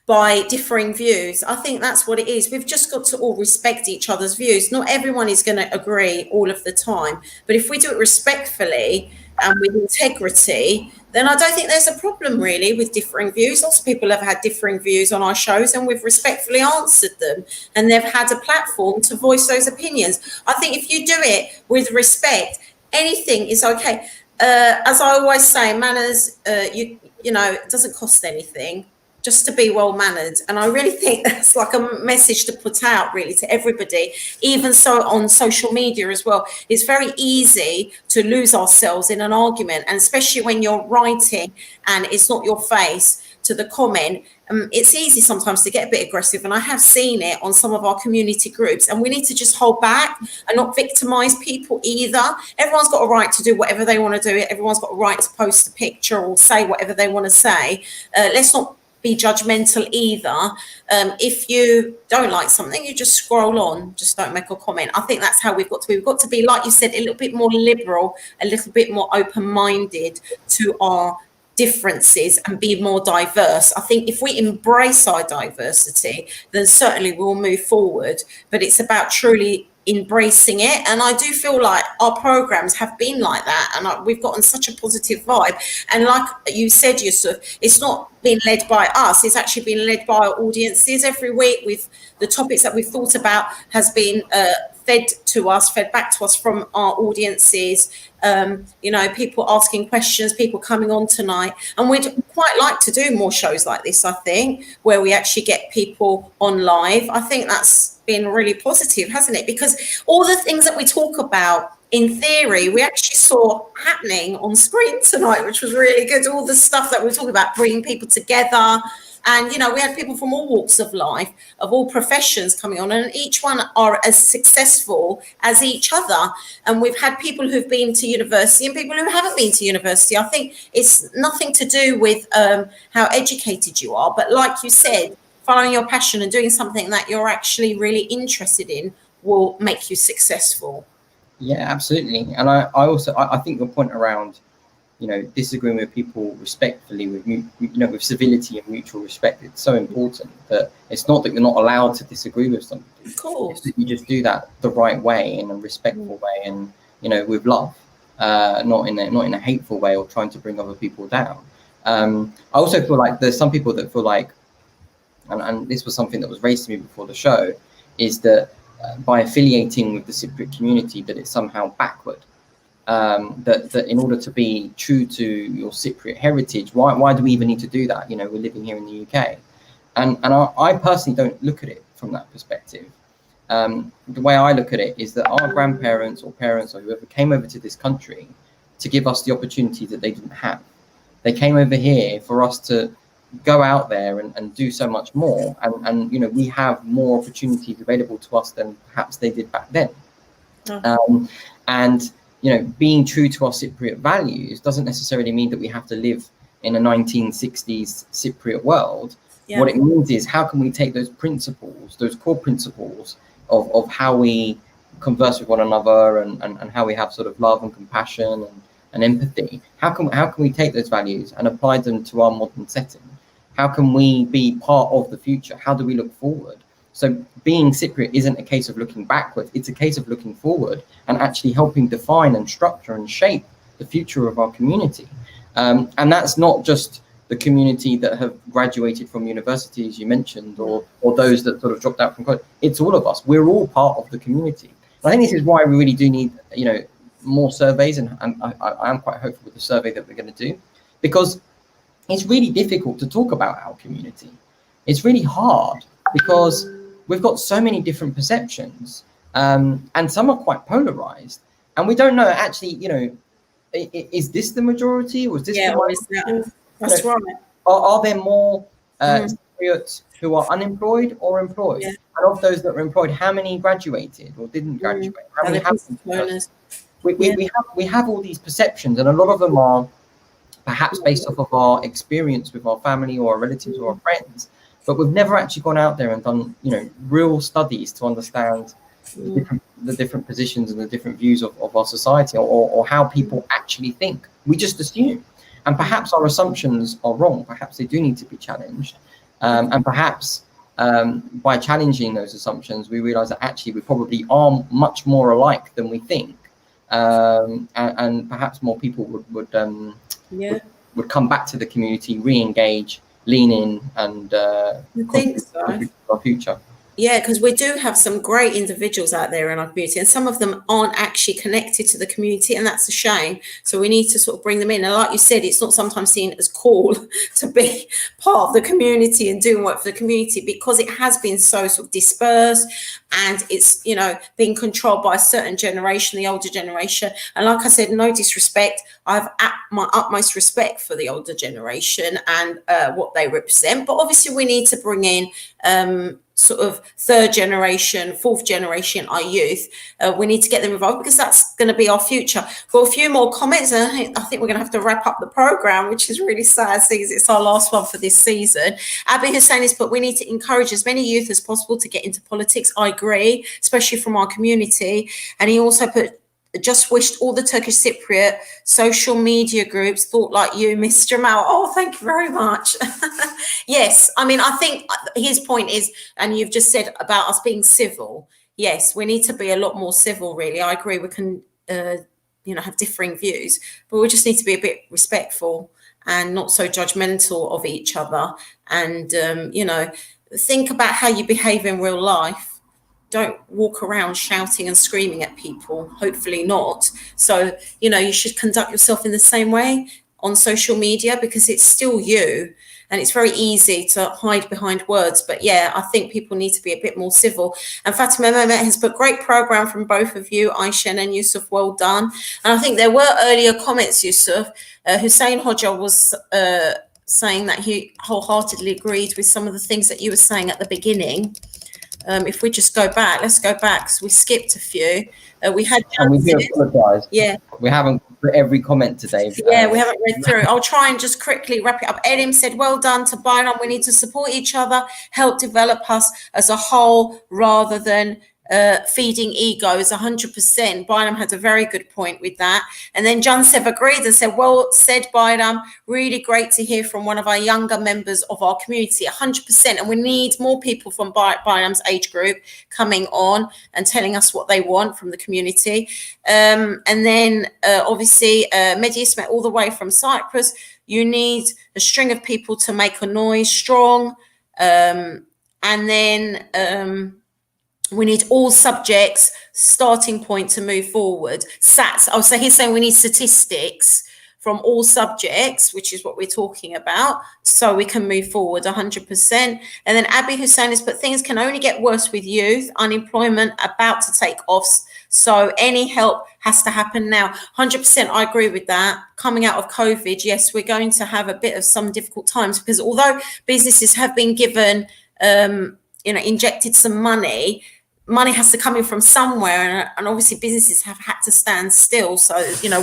by differing views. I think that's what it is. We've just got to all respect each other's views. Not everyone is going to agree all of the time, but if we do it respectfully and with integrity, then I don't think there's a problem really with differing views. Lots of people have had differing views on our shows, and we've respectfully answered them, and they've had a platform to voice those opinions. I think if you do it with respect, anything is okay. as I always say, manners, you know, it doesn't cost anything just to be well mannered. And I really think that's like a message to put out really to everybody, even so on social media as well. It's very easy to lose ourselves in an argument, and especially when you're writing and it's not your face to the comment. It's easy sometimes to get a bit aggressive, and I have seen it on some of our community groups, and we need to just hold back and not victimize people either. Everyone's got a right to do whatever they want to do. Everyone's got a right to post a picture or say whatever they want to say. Let's not be judgmental either. If you don't like something, you just scroll on, just don't make a comment. I think that's how we've got to be. We've got to be, like you said, a little bit more liberal, a little bit more open-minded to our differences and be more diverse. I think if we embrace our diversity, then certainly we'll move forward. But it's about truly embracing it, and I do feel like our programs have been like that, and we've gotten such a positive vibe. And like you said, Yusuf, it's not been led by us, it's actually been led by our audiences. Every week with the topics that we've thought about has been fed back to us from our audiences. You know, people asking questions, people coming on tonight, and we'd quite like to do more shows like this, I think, where we actually get people on live. I think that's been really positive, hasn't it? Because all the things that we talk about in theory, we actually saw happening on screen tonight, which was really good. All the stuff that we're talking about, bringing people together. And, you know, we had people from all walks of life, of all professions coming on, and each one are as successful as each other. And we've had people who've been to university and people who haven't been to university. I think it's nothing to do with how educated you are. But like you said, following your passion and doing something that you're actually really interested in will make you successful. Yeah, absolutely. And I also think your point around, you know, disagreeing with people respectfully, with civility and mutual respect, it's so important. That it's not that you're not allowed to disagree with somebody. Of course. It's that you just do that the right way, in a respectful way, and, you know, with love, not in a hateful way or trying to bring other people down. I also feel like there's some people that feel like, and this was something that was raised to me before the show, is that by affiliating with the Cypriot community, that it's somehow backward. That in order to be true to your Cypriot heritage, why do we even need to do that? You know, we're living here in the UK, and I personally don't look at it from that perspective. The way I look at it is that our grandparents or parents or whoever came over to this country to give us the opportunity that they didn't have. They came over here for us to go out there and do so much more, and you know, we have more opportunities available to us than perhaps they did back then. And you know, being true to our Cypriot values doesn't necessarily mean that we have to live in a 1960s Cypriot world. Yeah. What it means is, how can we take those principles, those core principles of how we converse with one another and how we have sort of love and compassion and empathy, how can we take those values and apply them to our modern setting? How can we be part of the future? How do we look forward? So being Cypriot isn't a case of looking backward, it's a case of looking forward and actually helping define and structure and shape the future of our community. And that's not just the community that have graduated from university, as you mentioned, or those that sort of dropped out from college. It's all of us. We're all part of the community. And I think this is why we really do need, you know, more surveys, and I am quite hopeful with the survey that we're going to do, because it's really difficult to talk about our community. It's really hard because we've got so many different perceptions, and some are quite polarized, and we don't know actually, you know, is this the majority or is this the minority? That's right. Are there more Cypriots who are unemployed or employed? Yeah. And of those that are employed, how many graduated or didn't graduate? How many have we have all these perceptions, and a lot of them are perhaps based off of our experience with our family or our relatives or our friends, but we've never actually gone out there and done, you know, real studies to understand the different positions and the different views of our society, or how people actually think. We just assume, and perhaps our assumptions are wrong. Perhaps they do need to be challenged, and perhaps by challenging those assumptions, we realize that actually we probably are much more alike than we think, and perhaps more people would come back to the community, re-engage, lean in, and I think so. Our future. Yeah, because we do have some great individuals out there in our community, and some of them aren't actually connected to the community, and that's a shame. So we need to sort of bring them in. And like you said, it's not sometimes seen as cool to be part of the community and doing work for the community, because it has been so sort of dispersed, and it's, you know, being controlled by a certain generation, the older generation. And like I said, no disrespect, I have my utmost respect for the older generation and what they represent. But obviously we need to bring in sort of third generation, fourth generation, our youth. We need to get them involved, because that's going to be our future. Got a few more comments, and I think we're going to have to wrap up the program, which is really sad, seeing as it's our last one for this season. Abi Hussein has put, we need to encourage as many youth as possible to get into politics. I agree, especially from our community. And he also put, just wished all the Turkish Cypriot social media groups thought like you, Miss Jamal. Oh, thank you very much. Yes, I mean, I think his point is, and you've just said about us being civil. Yes, we need to be a lot more civil, really. I agree. We can, you know, have differing views, but we just need to be a bit respectful and not so judgmental of each other. And, you know, think about how you behave in real life. Don't walk around shouting and screaming at people, hopefully not. So, you know, you should conduct yourself in the same way on social media, because it's still you, and it's very easy to hide behind words. But yeah, I think people need to be a bit more civil. And Fatima Mehmet has put, great program from both of you, Ayşen and Yusuf, well done. And I think there were earlier comments, Yusuf. Hussein Hodja was saying that he wholeheartedly agreed with some of the things that you were saying at the beginning. If we just go back, let's go back, because we skipped a few. We had, and we do apologise. Yeah, we haven't put every comment today. Yeah, we haven't read through. I'll try and just quickly wrap it up. Edim said, well done to Byron. We need to support each other, help develop us as a whole rather than feeding egos. 100%. Byram had a very good point with that. And then John Sev agreed and said, well said, Byram. Really great to hear from one of our younger members of our community. 100%. And we need more people from Byram's age group coming on and telling us what they want from the community. And then obviously Mehdi Ismail, all the way from Cyprus. You need a string of people to make a noise strong. And then we need all subjects starting point to move forward. SATs. Oh, so he's saying we need statistics from all subjects, which is what we're talking about, so we can move forward 100%. And then Abi Hussein has put, things can only get worse with youth, unemployment about to take off. So any help has to happen now. 100%, I agree with that. Coming out of COVID, yes, we're going to have a bit of some difficult times, because although businesses have been given, injected some money has to come in from somewhere, and obviously businesses have had to stand still. So,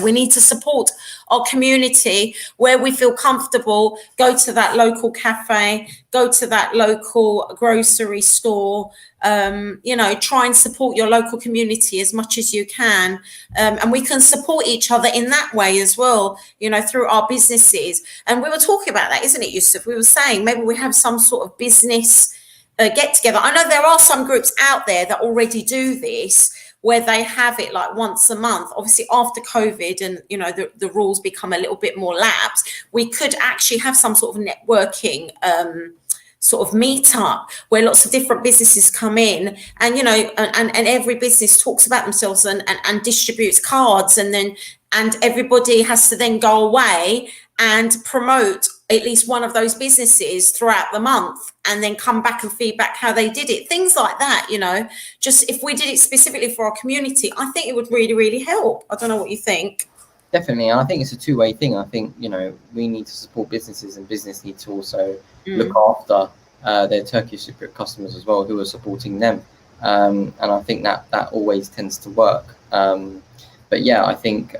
we need to support our community where we feel comfortable. Go to that local cafe, go to that local grocery store, try and support your local community as much as you can. And we can support each other in that way as well, through our businesses. And we were talking about that, isn't it, Yusuf? We were saying maybe we have some sort of business get together. I know there are some groups out there that already do this, where they have it like once a month. Obviously after COVID and the rules become a little bit more lax, we could actually have some sort of networking sort of meetup where lots of different businesses come in, and and every business talks about themselves and distributes cards, and everybody has to then go away and promote at least one of those businesses throughout the month, and then come back and feedback how they did it. Things like that, just if we did it specifically for our community, I think it would really, really help. I don't know what you think. Definitely, and I think it's a two-way thing. I think, we need to support businesses, and business need to also look after their Turkish Cypriot customers as well, who are supporting them. And I think that always tends to work. But yeah, I think,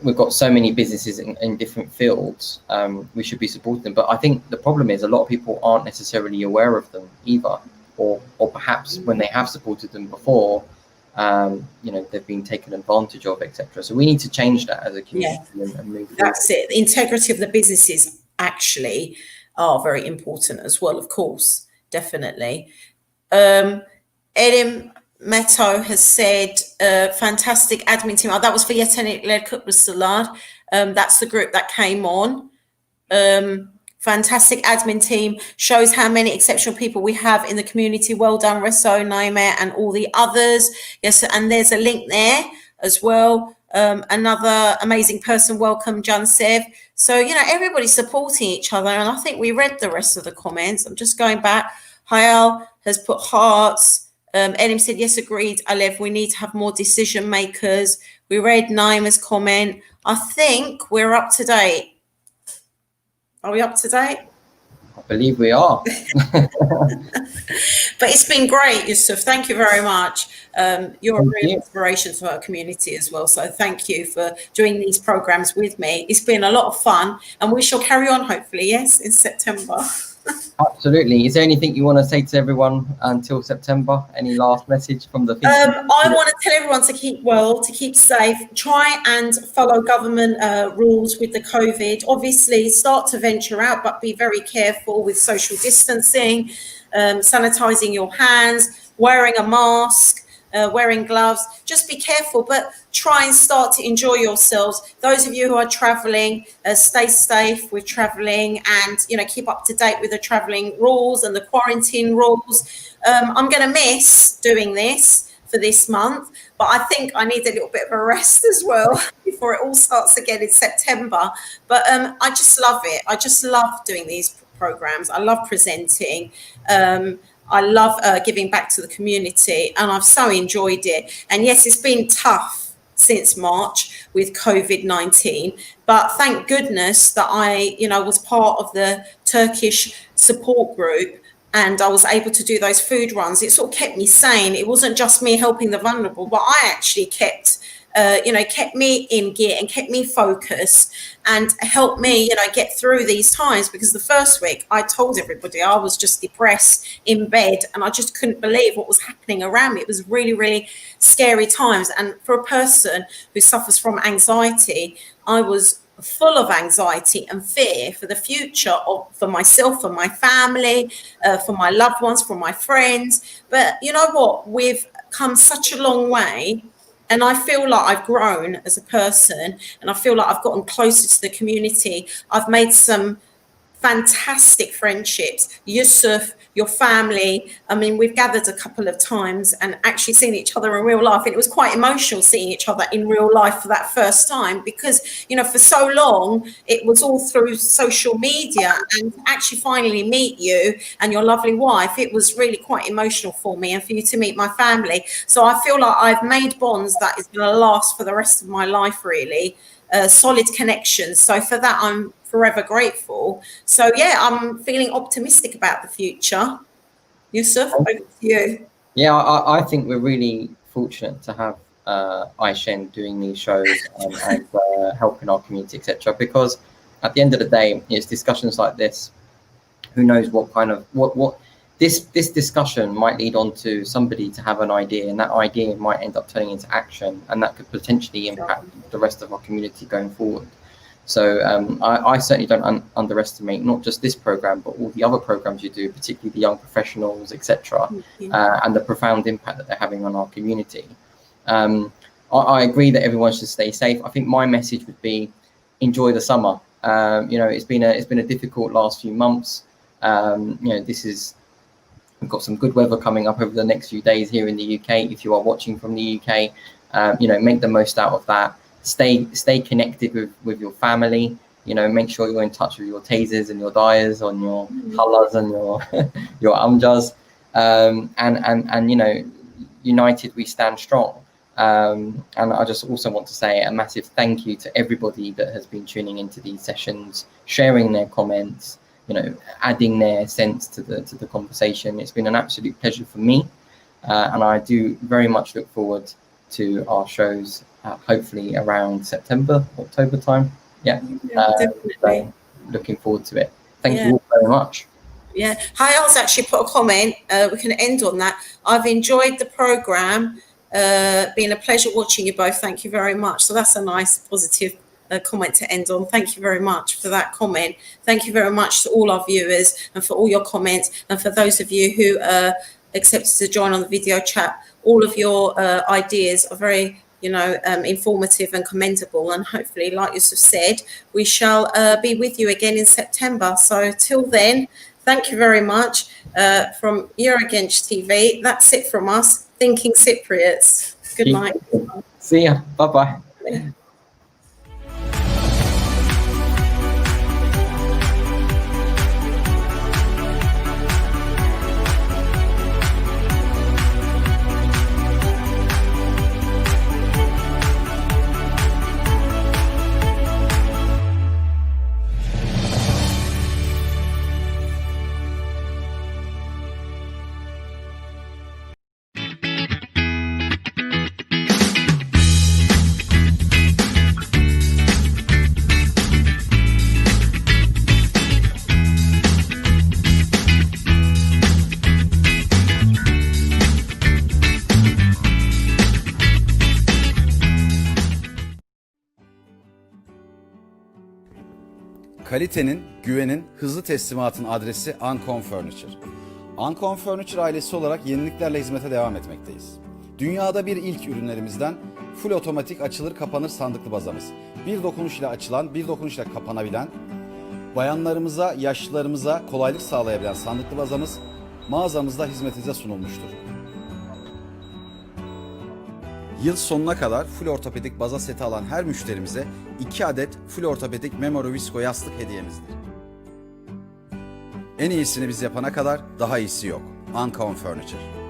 we've got so many businesses in different fields. We should be supporting them. But I think the problem is a lot of people aren't necessarily aware of them either, or perhaps when they have supported them before, they've been taken advantage of, etc. So we need to change that as a community and move forward. That's it. The integrity of the businesses actually are very important as well, of course, definitely. Edim Meto has said, fantastic admin team. Oh, that was for Yetenek Led Kutlusalar. That's the group that came on. fantastic admin team, shows how many exceptional people we have in the community. Well done, Resso, Naime, and all the others. Yes, and there's a link there as well. Another amazing person, welcome, John Sev. So, you know, everybody's supporting each other, and I think we read the rest of the comments. I'm just going back. Hayal has put hearts. Elim said, yes, agreed, Alev, we need to have more decision makers. We read Naima's comment. I think we're up to date. Are we up to date? I believe we are. But it's been great, Yusuf. Thank you very much. You're a real inspiration to our community as well. So thank you for doing these programs with me. It's been a lot of fun, and we shall carry on, hopefully, yes, in September. Absolutely. Is there anything you want to say to everyone until September? Any last message from the I want to tell everyone to keep well, to keep safe, try and follow government rules with the COVID. Obviously, start to venture out, but be very careful with social distancing, sanitizing your hands, wearing a mask, wearing gloves. Just be careful, but try and start to enjoy yourselves. Those of you who are traveling, stay safe with traveling, and, you know, keep up to date with the traveling rules and the quarantine rules. I'm going to miss doing this for this month, but I think I need a little bit of a rest as well before it all starts again in September. But I just love it. I just love doing these programs. I love presenting. I love giving back to the community, and I've so enjoyed it. And yes, it's been tough since March with COVID-19, but thank goodness that I, you know, was part of the Turkish support group, and I was able to do those food runs. It sort of kept me sane. It wasn't just me helping the vulnerable, but I actually kept me in gear and kept me focused and helped me, you know, get through these times. Because the first week I told everybody I was just depressed in bed, and I just couldn't believe what was happening around me. It was really, really scary times. And for a person who suffers from anxiety, I was full of anxiety and fear for the future, for myself, for my family, for my loved ones, for my friends. But you know what? We've come such a long way. And I feel like I've grown as a person, and I feel like I've gotten closer to the community. I've made some fantastic friendships. Yusuf, your family, I mean, we've gathered a couple of times and actually seen each other in real life. And it was quite emotional seeing each other in real life for that first time, because, you know, for so long, it was all through social media, and actually finally meet you and your lovely wife, it was really quite emotional for me, and for you to meet my family. So I feel like I've made bonds that is going to last for the rest of my life, really. Solid connections. So for that, I'm forever grateful. So yeah, I'm feeling optimistic about the future. Yusuf, over to you. Yeah, I think we're really fortunate to have Ayşen doing these shows and helping our community, etc. Because at the end of the day, it's discussions like this. Who knows what kind of what this discussion might lead on to somebody to have an idea, and that idea might end up turning into action, and that could potentially impact the rest of our community going forward. So I certainly don't underestimate not just this program, but all the other programs you do, particularly the young professionals, etc., and the profound impact that they're having on our community. I agree that everyone should stay safe. I think my message would be enjoy the summer. You know, it's been a difficult last few months. You know, we've got some good weather coming up over the next few days here in the UK. If you are watching from the UK, you know, make the most out of that. Stay connected with your family. You know, make sure you're in touch with your tasers and your dyers on your halas and your amjas. And you know, united we stand strong. And I just also want to say a massive thank you to everybody that has been tuning into these sessions, sharing their comments, you know, adding their sense to the conversation. It's been an absolute pleasure for me, and I do very much look forward to our shows, hopefully around September, October time. So looking forward to it. Thank you all very much. Yeah, Hayal's actually put a comment. We can end on that. I've enjoyed the program. Been a pleasure watching you both. Thank you very much. So that's a nice positive comment to end on. Thank you very much for that comment. Thank you very much to all our viewers and for all your comments, and for those of you who accepted to join on the video chat. All of your ideas are very, informative and commendable. And hopefully, like Yusuf said, we shall be with you again in September. So till then, thank you very much from Eurogenç TV. That's it from us, Thinking Cypriots. Good night. See ya. Bye-bye. Kalitenin, güvenin, hızlı teslimatın adresi Ancon Furniture. Ancon Furniture ailesi olarak yeniliklerle hizmete devam etmekteyiz. Dünyada bir ilk ürünlerimizden full otomatik açılır kapanır sandıklı bazamız. Bir dokunuşla açılan, bir dokunuşla kapanabilen, bayanlarımıza, yaşlılarımıza kolaylık sağlayabilen sandıklı bazamız mağazamızda hizmetinize sunulmuştur. Yıl sonuna kadar full ortopedik baza seti alan her müşterimize 2 adet full ortopedik Memory Visco yastık hediyemizdir. En iyisini biz yapana kadar daha iyisi yok. Ancon Furniture.